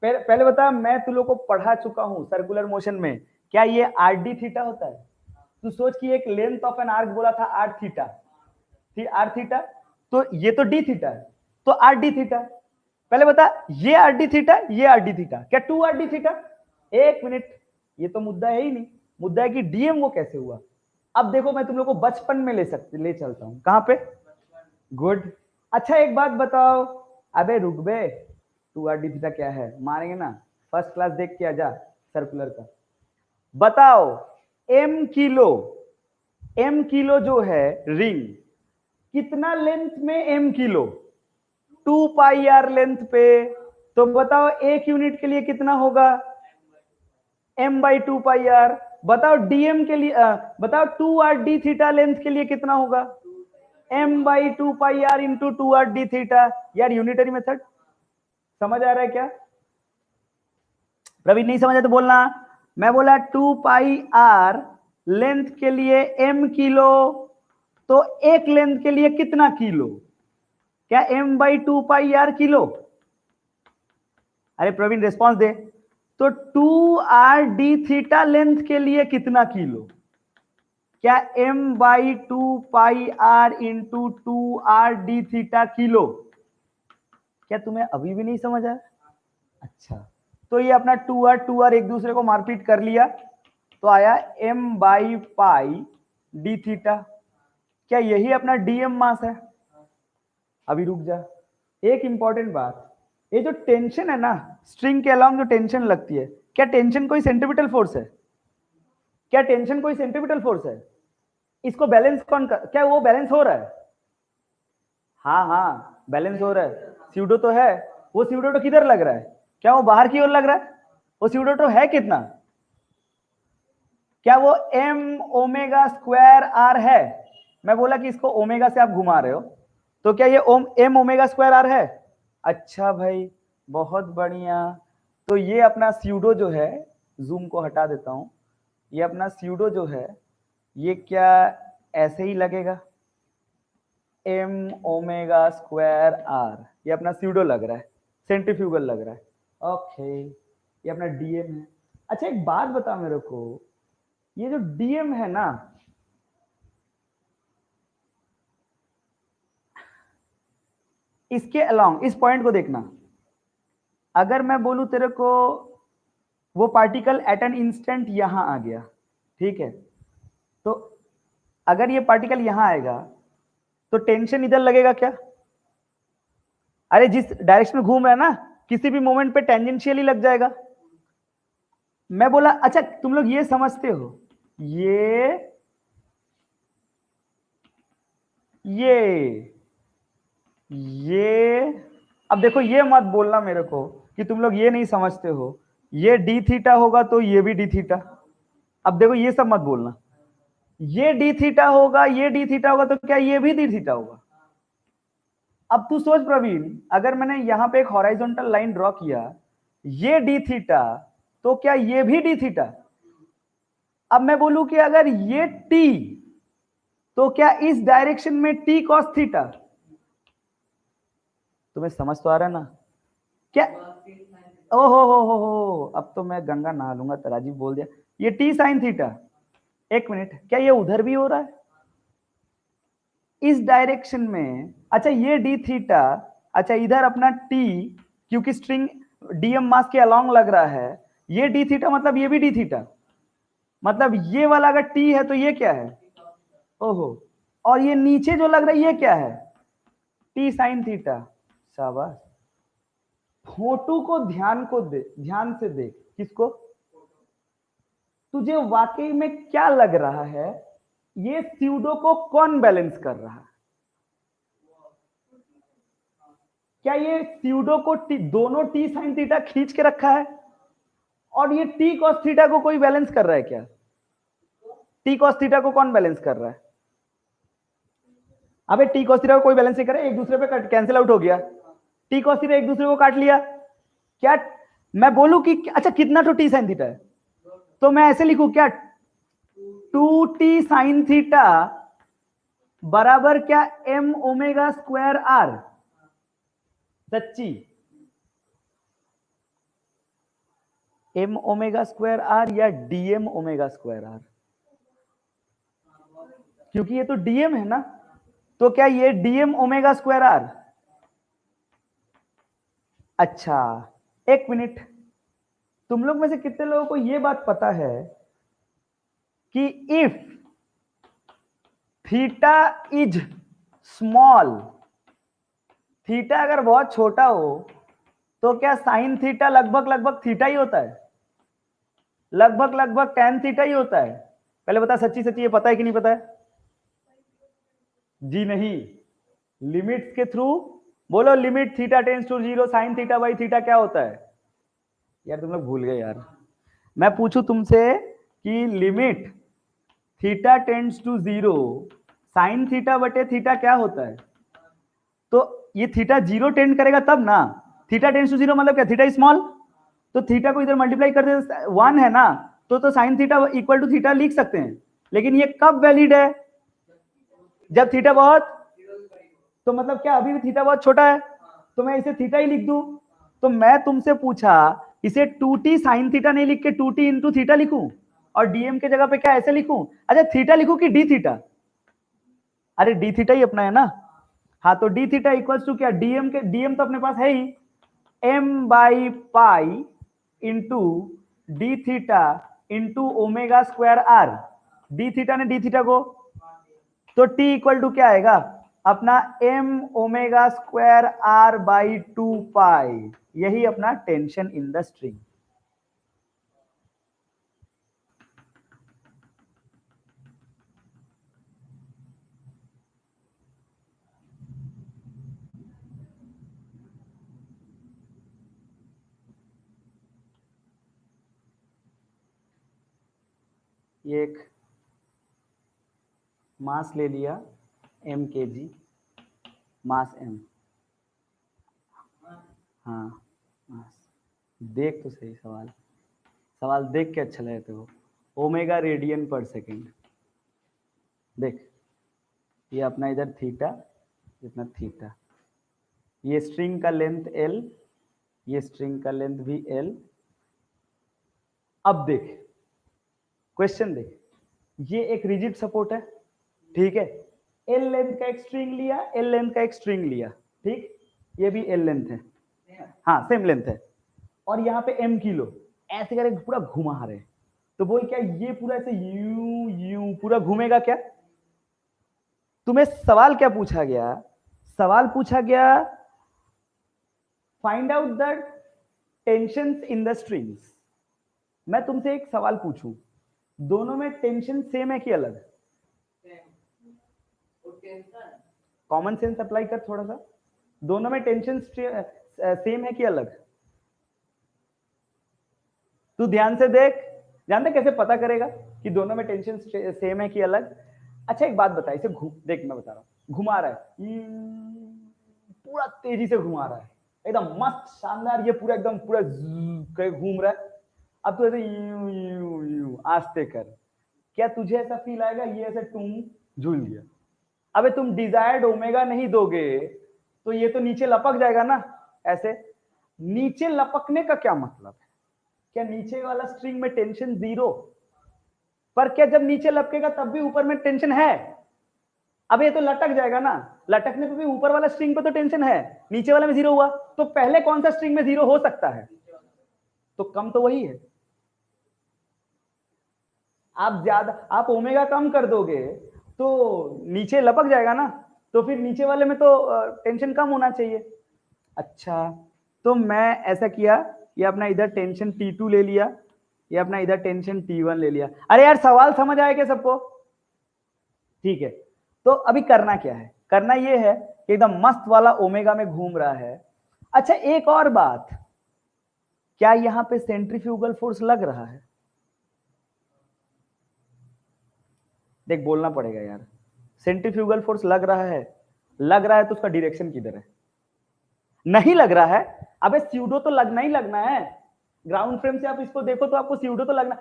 पहले बता, मैं तुम लोग को पढ़ा चुका हूं सर्कुलर मोशन में, क्या ये आर डी थीटा होता है? तू सोच कि एक लेंथ ऑफ एन आर्क बोला था आर थीटा, आर थीटा, तो ये तो डी थीटा है, तो आर डी थीटा। पहले बता, ये आर डी थीटा, ये आर डी थीटा, क्या 2 आर डी थीटा? एक मिनट, ये तो मुद्दा है ही नहीं, मुद्दा है कि डीएम वो कैसे हुआ। अब देखो, मैं तुम लोग को बचपन में ले चलता हूं, कहां पे? गुड। अच्छा एक बात बताओ, अबे रुक बे, 2 आर डी थीटा क्या है, मारेंगे ना, फर्स्ट क्लास देख के आजा सर्कुलर का। बताओ, एम किलो जो है रिंग, कितना लेंथ में एम किलो? 2πr लेंथ पे, तो बताओ एक यूनिट के लिए कितना होगा? m by 2πr। बताओ डीएम के लिए बताओ 2r डी थीटा लेंथ के लिए कितना होगा? m by 2πr into 2r D theta. यार यूनिटरी मेथड समझ आ रहा है क्या? प्रवीण नहीं समझा तो बोलना। मैं बोला 2πr लेंथ के लिए m किलो, तो एक लेंथ के लिए कितना किलो? क्या m बाई 2πr किलो? अरे प्रवीण रिस्पॉन्स दे। तो 2r डी थीटा लेंथ के लिए कितना किलो? क्या m/2 πr into 2r d theta kilo? क्या तुम्हें अभी भी नहीं समझ आया? अच्छा, तो ये अपना 2r एक दूसरे को मारपीट कर लिया तो आया m/π d थीटा। क्या यही अपना dm मास है? अभी रुक जा, एक इंपॉर्टेंट बात, ये जो टेंशन है ना, स्ट्रिंग के अलोंग जो टेंशन लगती है, क्या टेंशन कोई सेंट्रीपिटल फोर्स है? क्या टेंशन कोई सेंट्रीपिटल फोर्स है? इसको बैलेंस कौन कर, क्या वो बैलेंस हो रहा है? हाँ हाँ बैलेंस हो रहा है, स्यूडो तो है। वो स्यूडो तो किधर लग रहा है? क्या वो बाहर की ओर लग रहा है? वो स्यूडो तो है कितना? क्या वो m⍵² है? मैं बोला कि इसको ओमेगा से आप घुमा रहे हो, तो क्या ये m⍵² है? अच्छा भाई, बहुत बढ़िया। तो ये अपना स्यूडो जो है, जूम को हटा देता हूं, ये अपना स्यूडो जो है ये क्या ऐसे ही लगेगा, m⍵²r, ये अपना स्यूडो लग रहा है, सेंट्रीफ्यूगल लग रहा है। ओके, ये अपना डीएम है। अच्छा एक बात बता मेरे को, ये जो डीएम है ना, इसके अलोंग इस पॉइंट को देखना, अगर मैं बोलूं तेरे को वो पार्टिकल एट एन इंस्टेंट यहां आ गया, ठीक है, तो अगर ये पार्टिकल यहां आएगा तो टेंशन इधर लगेगा क्या? अरे जिस डायरेक्शन में घूम रहा है ना, किसी भी मोमेंट पे टेंजेंशियली लग जाएगा। मैं बोला अच्छा तुम लोग ये समझते हो, ये अब देखो, ये मत बोलना मेरे को कि तुम लोग ये नहीं समझते हो, ये डी थीटा होगा तो ये भी डी थीटा। अब देखो ये सब मत बोलना, ये डी थीटा होगा, ये डी थीटा होगा तो क्या ये भी डी थीटा होगा? अब तू सोच प्रवीण, अगर मैंने यहां पे एक हॉराइजॉन्टल लाइन ड्रॉ किया, ये डी थीटा, तो क्या ये भी डी थीटा? अब मैं बोलूं कि अगर ये टी, तो क्या इस डायरेक्शन में टी कॉस थीटा? तुम्हें समझ तो आ रहा है ना? क्या हो, अब तो मैं गंगा नहा लूंगा, तराजी बोल दिया। ये टी साइन थीटा, एक मिनट, क्या ये उधर भी हो रहा है इस डायरेक्शन में? अच्छा ये डी थीटा, अच्छा इधर अपना टी, क्योंकि स्ट्रिंग डीएम मास के अलोंग लग रहा है, ये डी थीटा मतलब ये भी डी थीटा, मतलब ये वाला अगर टी है तो ये क्या है? ओहो, और ये नीचे जो लग रहा है ये क्या है? T sine theta. शाबाश, फोटो को ध्यान से देख। किसको? तुझे वाकई में क्या लग रहा है, ये स्यूडो को कौन बैलेंस कर रहा है? क्या ये स्यूडो को दोनों टी साइन थीटा खींच के रखा है, और ये टी कॉस थीटा को कोई बैलेंस कर रहा है क्या? टी कॉस थीटा को कौन बैलेंस कर रहा है? अबे टी कॉस थीटा को कोई बैलेंस नहीं करे, एक दूसरे पे कैंसिल आउट हो गया, टी कॉस थीटा एक दूसरे को काट लिया। क्या मैं बोलूं कि अच्छा कितना तो टी साइन थीटा है, तो मैं ऐसे लिखूं क्या, 2t साइन थीटा बराबर क्या m⍵²r? सच्ची m⍵²r या dm⍵²r? क्योंकि ये तो dm है ना, तो क्या ये dm⍵²r? अच्छा एक मिनट, तुम लोग में से कितने लोगों को ये बात पता है कि if theta is small, theta अगर बहुत छोटा हो तो क्या साइन थीटा लगभग थीटा ही होता है? लगभग tan थीटा ही होता है? पहले बता सच्ची सच्ची, ये पता है कि नहीं पता है? जी नहीं, लिमिट्स के थ्रू बोलो, limit theta tends to 0 sine theta by theta क्या होता है? यार तुम लोग भूल गए यार, मैं पूछूं तुमसे कि limit theta tends to 0 sine theta बटे थीटा क्या होता है? तो ये थीटा 0 टेंड करेगा तब ना, थीटा टेंड्स टू 0 मतलब क्या, थीटा स्मॉल, तो थीटा को इधर मल्टीप्लाई कर दे 1 है ना, तो sine theta equal to theta लिख सकते हैं। लेकिन ये कब वैलिड है? जब थीटा बहुत, तो मतलब क्या अभी भी थीटा बहुत छोटा है, तो मैं इसे थीटा ही लिख दूं। तो मैं तुमसे पूछा, इसे 2t साइन थीटा नहीं लिख के 2t इंटू थीटा लिखूं? और dm के जगह पे क्या ऐसे लिखूं? अच्छा थीटा लिखूं कि डी थीटा? अरे डी थीटा ही अपना है ना। हाँ तो डी थीटा इक्वल्स टू क्या? डीएम के डीएम तो अपने पास है ही, m by pi into d theta into omega square r. D theta ने डी थीटा को, तो टी इक्वल टू क्या आएगा अपना? M omega square r by 2 pi. यही अपना टेंशन इन द स्ट्रिंग। ये एक मास ले लिया m kg, मास m। हाँ मास। देख तो सही सवाल, सवाल देख के अच्छा लगे तेरे को। ओमेगा रेडियन पर सेकेंड। देख ये अपना इधर थीटा, इतना थीटा, ये स्ट्रिंग का लेंथ l, ये स्ट्रिंग का लेंथ भी l। अब देख क्वेश्चन देख, ये एक रिजिड सपोर्ट है, ठीक है, एल लेंथ का एक स्ट्रिंग लिया, एल लेंथ का एक स्ट्रिंग लिया, ठीक, ये भी एल लेंथ है, हाँ सेम लेंथ है, और यहाँ पे एम किलो, ऐसे करके पूरा घुमा रहे। तो बोल क्या ये पूरा ऐसे यूं यूं पूरा घूमेगा क्या? तुम्हें सवाल क्या पूछा गया? सवाल पूछा गया find out the tensions in the strings. मैं तुमसे एक सवाल पूछूं, दोनों में टेंशन सेम है कि अलग? कॉमन सेंस अप्लाई कर थोड़ा सा, दोनों में टेंशन सेम है कि अलग? तू ध्यान से देख, जानते कैसे पता करेगा कि दोनों में टेंशन सेम है कि अलग? अच्छा एक बात बता, इसे देख मैं बता रहा हूं, घुमा रहा है पूरा तेजी से घुमा रहा है, एकदम मस्त शानदार, ये पूरा एकदम पूरा घूम रहा है। अब तू ऐसे यूं यूं यूं आस्ते कर, क्या तुझे ऐसा फील आएगा ये ऐसे तुम झूल गया? अबे तुम डिजायर्ड ओमेगा नहीं दोगे तो ये तो नीचे लपक जाएगा ना ऐसे। नीचे लपकने का क्या मतलब है? क्या नीचे वाला स्ट्रिंग में टेंशन जीरो? पर क्या जब नीचे लपकेगा तब भी ऊपर में टेंशन है? अब ये तो लटक जाएगा ना, लटकने पे भी ऊपर वाला स्ट्रिंग पे तो टेंशन है, नीचे वाले में जीरो हुआ, तो पहले कौन सा स्ट्रिंग में जीरो हो सकता है? तो कम तो वही है। आप ज्यादा, आप ओमेगा कम कर दोगे तो नीचे लपक जाएगा ना, तो फिर नीचे वाले में तो टेंशन कम होना चाहिए। अच्छा तो मैं ऐसा किया, ये अपना इधर टेंशन T2 ले लिया, ये अपना इधर टेंशन T1 ले लिया। अरे यार सवाल समझ आया क्या सबको? ठीक है, तो अभी करना क्या है? करना ये है कि एकदम मस्त वाला ओमेगा में घूम रहा है। अच्छा एक और बात, क्या यहां पे सेंट्रीफ्यूगल फोर्स लग रहा है? देख बोलना पड़ेगा यार, सेंट्रीफ्यूगल फोर्स लग रहा है? लग रहा है तो उसका डायरेक्शन किधर है? नहीं लग रहा है? अबे स्यूडो तो लगना ही लगना है, ग्राउंड फ्रेम से आप इसको देखो तो आपको स्यूडो तो लगना।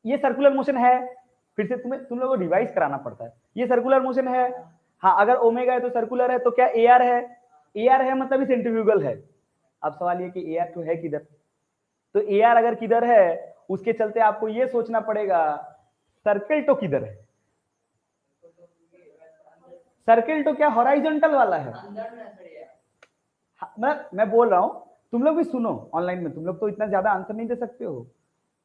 ये सर्कुलर मोशन है, फिर से तुम लोगों को रिवाइज कराना पड़ता है, ये सर्कुलर मोशन है। हाँ अगर ओमेगा है तो सर्कुलर है, तो क्या ए आर है? ए आर है मतलब ही सेंट्रीफ्यूगल है। अब सवाल ये कि ए आर तो है किधर? तो ए आर अगर किधर है उसके चलते आपको ये सोचना पड़ेगा सर्कल तो किधर है? सर्किल तो क्या हॉराइजॉन्टल वाला है? मैं बोल रहा हूं, तुम लोग भी सुनो, ऑनलाइन में तुम लोग तो इतना ज्यादा आंसर नहीं दे सकते हो,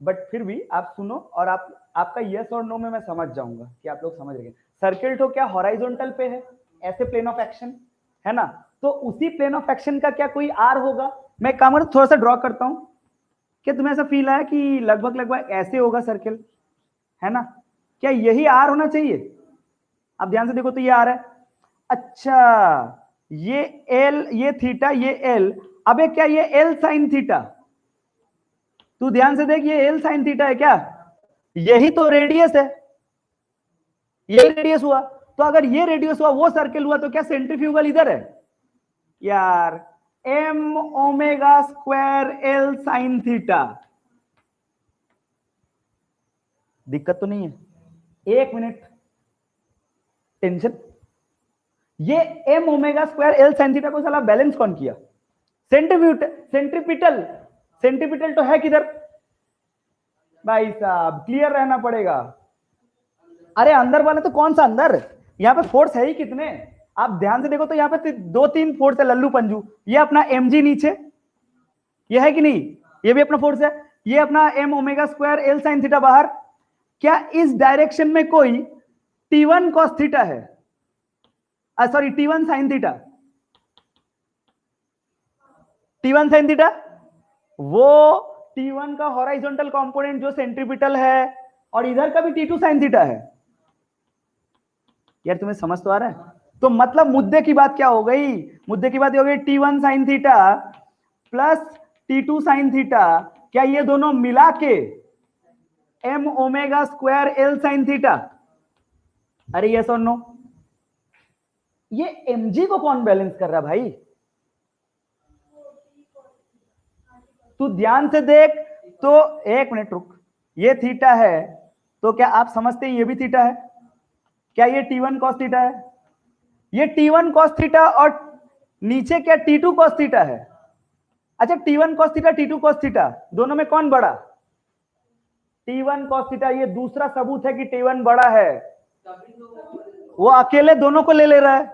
बट फिर भी आप सुनो और आपका यस और नो में मैं समझ जाऊंगा कि आप लोग समझ रहे। सर्किल तो क्या हॉराइजॉन्टल पे है, ऐसे प्लेन ऑफ एक्शन है ना, तो उसी प्लेन ऑफ एक्शन का क्या कोई आर होगा? मैं काम थोड़ा सा ड्रॉ करता हूं, क्या तुम्हें ऐसा फील आया कि लगभग लगभग ऐसे होगा सर्किल, है ना? क्या यही आर होना चाहिए? आप ध्यान से देखो तो ये आर है। अच्छा ये एल, ये थीटा, ये एल, अबे क्या ये एल साइन थीटा? तू ध्यान से देख, ये एल साइन थीटा है क्या? यही तो रेडियस है, यही रेडियस हुआ, तो अगर ये रेडियस हुआ वो सर्किल हुआ, तो क्या सेंट्रीफ्यूगल इधर है यार? M omega square l sine theta. दिक्कत तो नहीं है? एक मिनट, टेंशन, ये m omega square l sine theta को साला बैलेंस कौन किया? सेंट्रीपिटल, सेंट्रीपिटल तो है किधर? भाई साहब क्लियर रहना पड़ेगा। अरे अंदर वाले तो कौन सा अंदर, यहाँ पे फोर्स है ही कितने, आप ध्यान से देखो तो यहाँ पे 2-3 फोर्स है लल्लू पंजू। ये अपना mg नीचे, ये है कि नहीं, ये भी अपना फोर्स है। ये अपना m omega square l sine theta बाहर। क्या इस डायरेक्शन में कोई T1 कॉस थीटा है, sorry T1 sine theta, T1 sine theta, वो T1 का हॉराइजॉन्टल कंपोनेंट जो सेंट्रीपिटल है, और इधर का भी T2 साइन थीटा है। यार तुम्हें समझ तो आ रहा है? तो मतलब मुद्दे की बात क्या हो गई, मुद्दे की बात ये हो गई T1 sine theta plus T2 sine theta, क्या ये दोनों मिला के m omega square l sine theta? अरे यस और नो? ये mg को कौन बैलेंस कर रहा है भाई? तू ध्यान से देख तो, एक मिनट रुक, ये थीटा है तो क्या आप समझते हैं ये भी थीटा है? क्या ये T1 cos थीटा है? ये T1 cos थीटा और नीचे क्या T2 cos थीटा है? अच्छा T1 cos theta T2 cos theta दोनों में कौन बड़ा? T1 cos theta. ये दूसरा सबूत है कि T1 बड़ा है, वो अकेले दोनों को ले रहा है।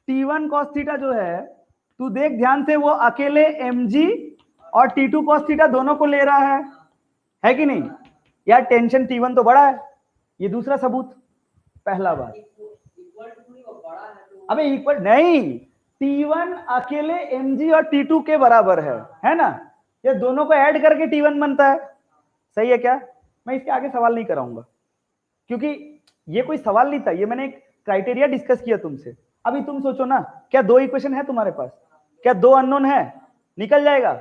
T1 cos थीटा जो है, तू देख ध्यान से, वो अकेले mg और T2 cos थीटा दोनों को ले रहा है कि नहीं? यार टेंशन T1 तो बड़ा है, ये दूसरा सबूत। पहला बात, अबे इक्वल नहीं, T1 अकेले mg और T2 के बराबर है ना? ये दोनों को ऐड करके T1 बनता है, सही है क्या? मैं इसके आगे सवाल नहीं कराऊंगा, क्योंकि ये कोई सवाल नहीं था, ये मैंने एक क्राइटेरिया डिस्कस किया तुमसे। अभी तुम सोचो ना, क्या 2 इक्वेशन है तुम्हारे पास? क्या 2 अननोन है? निकल जाएगा,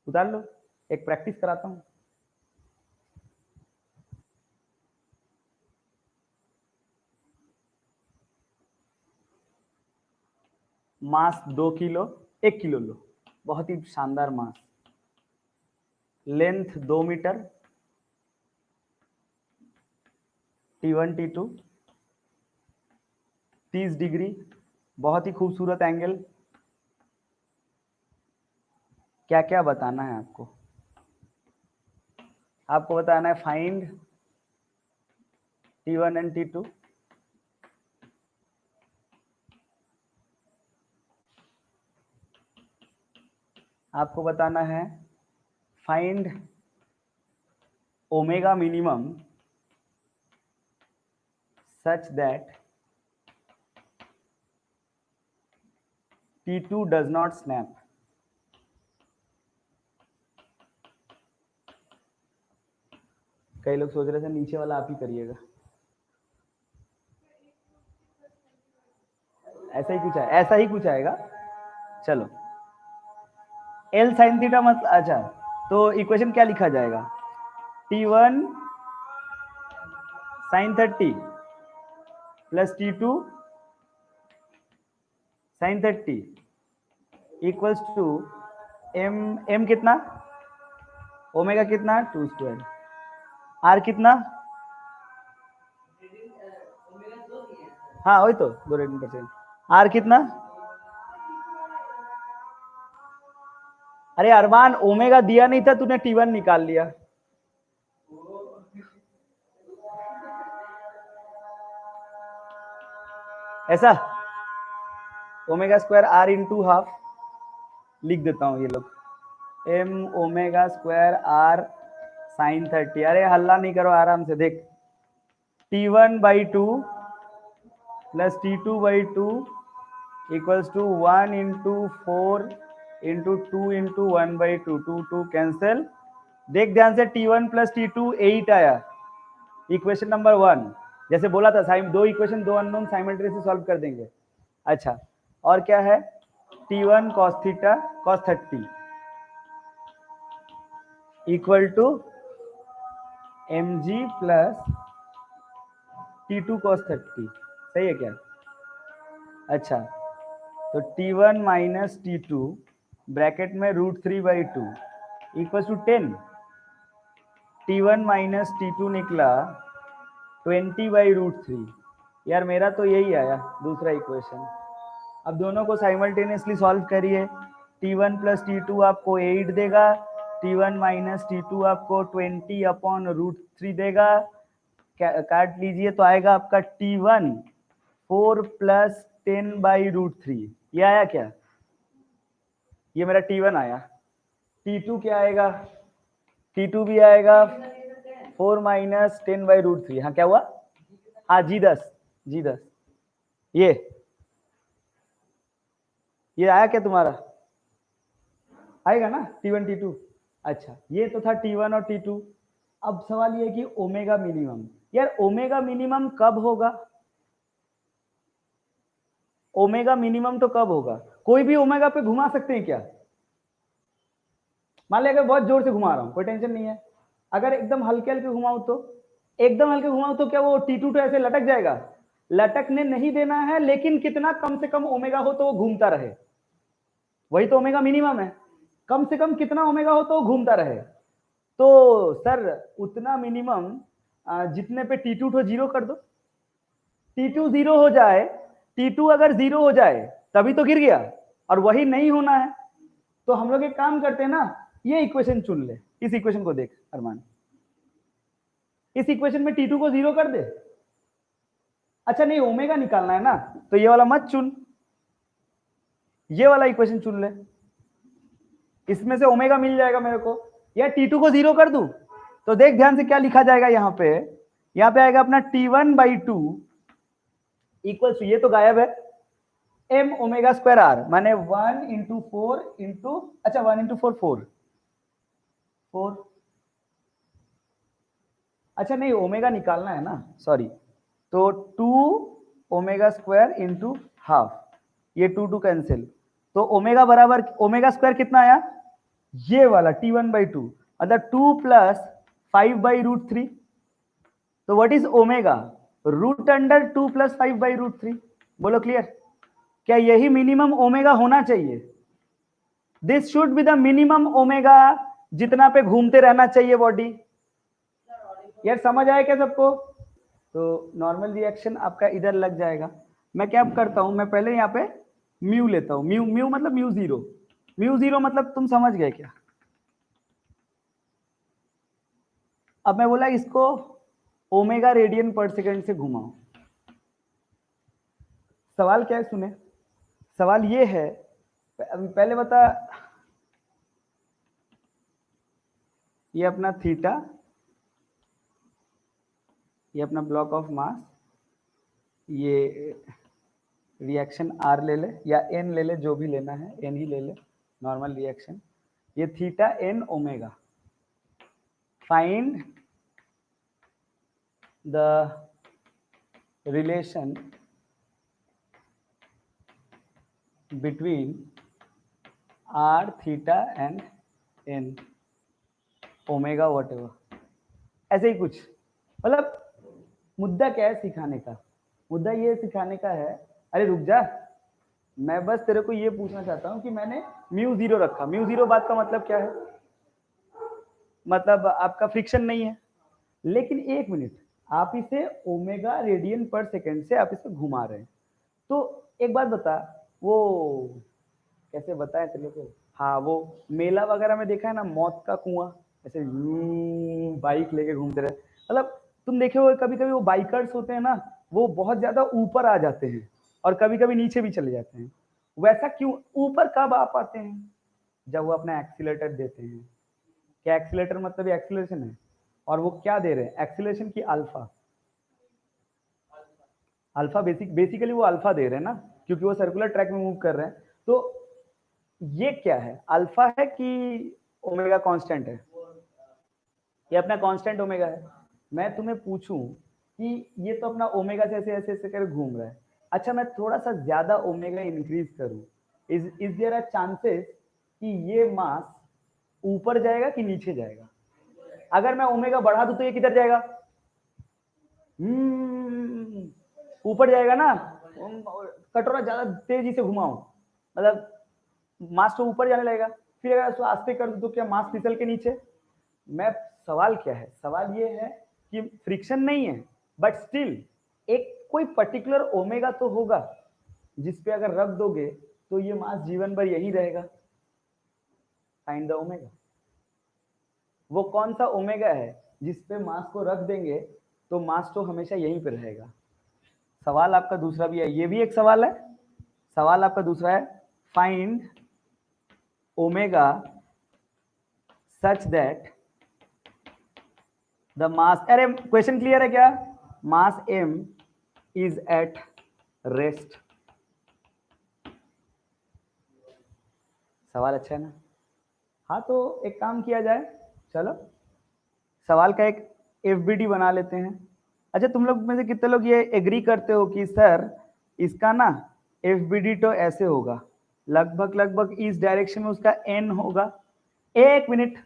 उतार लो, एक प्रैक्टिस कराता हूं। मास 2 किलो, 1 किलो लो, बहुत ही शानदार मास। Length 2 metre, T1 T2 30 degree, बहुत ही खूबसूरत एंगल। क्या क्या बताना है आपको? आपको बताना है फाइंड T1 एंड T2, आपको बताना है find omega minimum such that T2 does not snap। कई लोग सोच रहे थे नीचे वाला आप ही करिएगा, ऐसा ही कुछ है, ऐसा ही कुछ आएगा। चलो एल साइन थीटा मत, अच्छा तो इक्वेशन क्या लिखा जाएगा? T1 sine 30 plus T2 sine 30 equals to m कितना, ओमेगा कितना 2 स्क्वायर, r कितना, हाँ वही तो 2% r कितना। अरे अरमान ओमेगा दिया नहीं था, तूने T1 निकाल लिया। ऐसा omega square r into half लिख देता हूँ, ये लोग m omega square r sine 30। अरे हल्ला नहीं करो, आराम से देख, T1/2 plus T2/2 equals to 1 into 4 into 2 into 1/2, 2 cancel. देख ध्यान से, T1 प्लस T2 8 आया, इक्वेशन नंबर 1। जैसे बोला था sim 2 equation 2 unknown simultaneously solve कर देंगे। अच्छा और क्या है? T1 cos theta cos 30 equal to mg plus T2 cos 30, सही है क्या? अच्छा तो T1 माइनस T2 ब्रैकेट में √3/2 equal to 10। T1 minus T2 निकला 20/√3। यार मेरा तो यही आया दूसरा इक्वेशन। अब दोनों को साइमल्टेनियसली सॉल्व करिए, T1 प्लस T2 आपको 8 देगा, T1 माइनस T2 आपको 20/√3 देगा, काट लीजिए तो आएगा आपका T1 4 + 10/√3। ये आया क्या? ये मेरा T1 आया। T2 क्या आएगा? T2 भी आएगा 4 - 10/√3। हाँ क्या हुआ? हाँ G10 ये आया क्या तुम्हारा? आएगा ना T1 T2। अच्छा, ये तो था T1 और T2। अब सवाल ये है कि ओमेगा मिनिमम। यार ओमेगा मिनिमम कब होगा? ओमेगा मिनिमम तो कब होगा? कोई भी ओमेगा पे घुमा सकते हैं क्या? मान लिया अगर बहुत जोर से घुमा रहा हूं, कोई टेंशन नहीं है। अगर एकदम हल्के हल्के घुमाऊं तो, एकदम हल्के घुमाऊं तो क्या वो T2 तो ऐसे लटक जाएगा? लटकने नहीं देना है, लेकिन कितना कम से कम ओमेगा हो तो वो घूमता रहे, वही तो ओमेगा मिनिमम है। कम से कम कितना ओमेगा हो तो वो घूमता रहे। तो सर उतना मिनिमम जितने पे T2 तो 0 कर दो। T2 0 हो जाए, T2 अगर 0 हो जाए तभी तो गिर गया, और वही नहीं होना है। तो हम लोग एक काम करते हैं ना, ये इक्वेशन चुन ले। इस इक्वेशन को देख अरमान, इस इक्वेशन में T2 को 0 कर दे। अच्छा नहीं, ओमेगा निकालना है ना, तो ये वाला मत चुन, ये वाला इक्वेशन चुन ले। इसमें से ओमेगा मिल जाएगा मेरे को। या T2 को 0 कर दूं तो देख ध्यान से क्या लिखा जाएगा यहाँ पे आएगा अपना T1/2 इक्वल्स, ये तो गायब है, m ओमेगा स्क्वायर r, माने 1 × 4 × अच्छा 1 × 4 4। अच्छा नहीं, ओमेगा निकालना है ना, सॉरी। तो 2 ओमेगा स्क्वायर × हाफ, ये 2 कैंसिल, तो ओमेगा बराबर ओमेगा स्क्वायर कितना आया? ये वाला T1/2, मतलब 2 + 5/√3। तो व्हाट इज ओमेगा? √2 + 5/√3। बोलो क्लियर? क्या यही मिनिमम ओमेगा होना चाहिए? This should be the minimum omega, जितना पे घूमते रहना चाहिए बॉडी। यार समझ आया क्या सबको? तो नॉर्मल रिएक्शन आपका इधर लग जाएगा। मैं क्या करता हूं, मैं पहले यहाँ पे म्यू लेता हूं। म्यू मतलब म्यू0 मतलब तुम समझ गए क्या? अब मैं बोला इसको ओमेगा रेडियन पर सेकंड से घुमाओ। सवाल क्या है सुने, सवाल ये है, पहले बता, ये अपना थीटा, ये अपना ब्लॉक ऑफ मास, ये रिएक्शन R ले ले या N ले ले, जो भी लेना है N ही ले ले, नॉर्मल रिएक्शन। ये theta N omega, find the relation between R, theta and N omega what ever, ऐसे ही कुछ। मतलब मुद्दा क्या है सिखाने का? मुद्दा ये सिखाने का है, अरे रुक जा, मैं बस तेरे को ये पूछना चाहता हूँ कि मैंने μ0 रखा। μ0 बात का मतलब क्या है? मतलब आपका फ्रिक्शन नहीं है, लेकिन एक मिनट, आप इसे ओमेगा रेडियन पर सेकंड से आप इसे घुमा रहे हैं। तो एक बात बता, वो कैसे बताएं तेरे को? हाँ, वो मेला वगैरह में देखा है ना, मौत का कुआं, ऐसे बाइक लेके घूमते रहे। मतलब तुम देखे हो कभी कभी वो बाइकर्स होते हैं ना, वो बहुत ज्यादा ऊपर आ जाते हैं और कभी कभी नीचे भी चले जाते हैं। वैसा क्यों? ऊपर कब आ पाते हैं? जब वो अपना एक्सीलरेटर देते हैं। क्या एक्सीलरेटर मतलब एक्सीलरेशन है, और वो क्या दे रहे हैं? एक्सीलरेशन की अल्फा। अल्फा बेसिकली वो अल्फा दे रहे हैं ना, क्योंकि वो सर्कुलर ट्रैक में मूव कर रहे हैं। तो ये क्या है, अल्फा है कि ओमेगा कांस्टेंट है? ये अपना कांस्टेंट ओमेगा है। मैं तुम्हें पूछूं कि ये तो अपना ओमेगा से ऐसे ऐसे ऐसे कर घूम रहा है, अच्छा मैं थोड़ा सा ज्यादा ओमेगा इंक्रीज करूं, इज देयर अ चांसेस कि ये मास ऊपर जाएगा कि नीचे जाएगा? अगर मैं ओमेगा बढ़ा दूं तो ये किधर जाएगा? ऊपर जाएगा ना। कटोरा ज्यादा तेजी से घुमाऊं, मतलब मास तो ऊपर जाने लगेगा। फिर अगर उसको आस्ते कर दूं तो क्या मास फिसल के नीचे? मैं सवाल क्या है, सवाल ये है कि फ्रिक्शन नहीं है, बट स्टिल एक कोई पर्टिकुलर ओमेगा तो होगा जिस पे अगर रख दोगे तो ये मास जीवन भर यही रहेगा। Find the omega. वो कौन सा ओमेगा है जिस पे मास को रख देंगे तो मास तो हमेशा यहीं पे रहेगा। सवाल आपका दूसरा भी है, ये भी एक सवाल है। सवाल आपका दूसरा है, find omega such that the mass, अरे क्वेश्चन क्लियर है क्या? मास m इज एट रेस्ट। सवाल अच्छा है ना? हाँ तो एक काम किया जाए, चलो सवाल का एक FBD बना लेते हैं। अच्छा तुम लोग में से कितने लोग ये एग्री करते हो कि सर इसका ना FBD तो ऐसे होगा, लगभग लगभग इस डायरेक्शन में उसका n होगा। एक मिनट,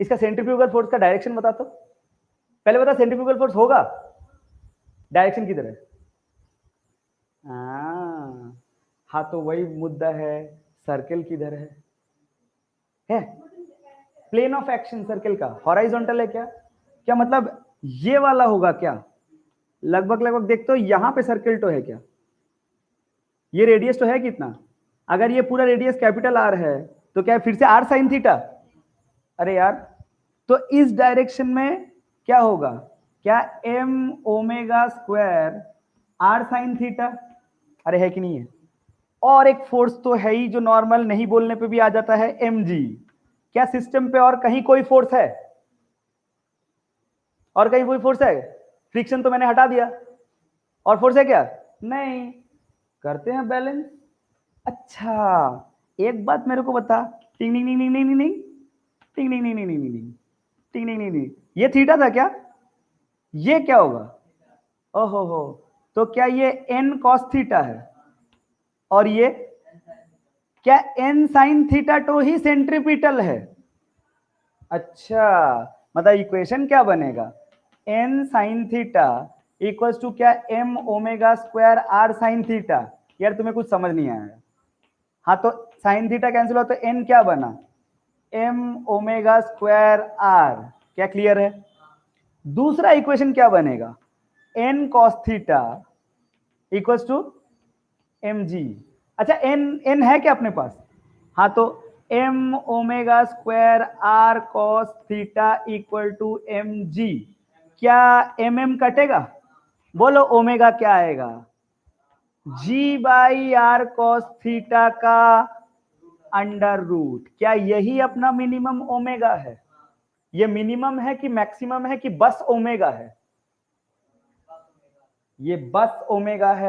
इसका सेंट्रीफ्यूगल फोर्स का डायरेक्शन बता। तो पहले बता, सेंट्रीफ्यूगल फोर्स होगा डायरेक्शन किधर है? हाँ तो वही मुद्दा है, सर्कल किधर है? प्लेन ऑफ एक्शन सर्कल का हॉराइजॉन्टल है क्या? क्या मतलब ये वाला होगा क्या? लगभग लगभग देख तो यहां पे सर्कल तो है क्या? ये रेडियस तो है कितना? अगर ये पूरा रेडियस कैपिटल आर है तो क्या फिर से आर साइन थीटा? अरे यार, तो इस डायरेक्शन में क्या होगा? क्या m omega square r sine theta? अरे है कि नहीं है? और एक फोर्स तो है ही जो नॉर्मल नहीं बोलने पे भी आ जाता है, mg। क्या सिस्टम पे और कहीं कोई फोर्स है? और कहीं कोई फोर्स है? फ्रिक्शन तो मैंने हटा दिया, और फोर्स है क्या? नहीं। करते हैं बैलेंस। अच्छा एक बात मेरे को बता, टिंग टिंग टिंग टिंग टिंग टिंग टिंग टिंग टिंग टिंग टिंग टिंग टिंग टिंग टिंग टिंग, ये थीटा था क्या? ये क्या होगा? ओहो, तो क्या ये n cos थीटा है? और ये क्या n sin थीटा तो ही सेंट्रीपिटल है? अच्छा मतलब इक्वेशन क्या बनेगा? n sin theta equals to क्या m omega square r sin theta. यार तुम्हें कुछ समझ नहीं आया? हाँ तो sin थीटा कैंसिल हुआ तो n क्या बना? m omega square r। क्या क्लियर है? दूसरा इक्वेशन क्या बनेगा? n cos theta equals to mg। अच्छा n है क्या अपने पास? हाँ तो m omega square r cos theta equal to mg। क्या mm कटेगा? बोलो ओमेगा क्या आएगा? g by r cos theta का अंडर रूट। क्या यही अपना मिनिमम ओमेगा है? ये मिनिमम है कि मैक्सिमम है कि बस ओमेगा है? ये बस ओमेगा है।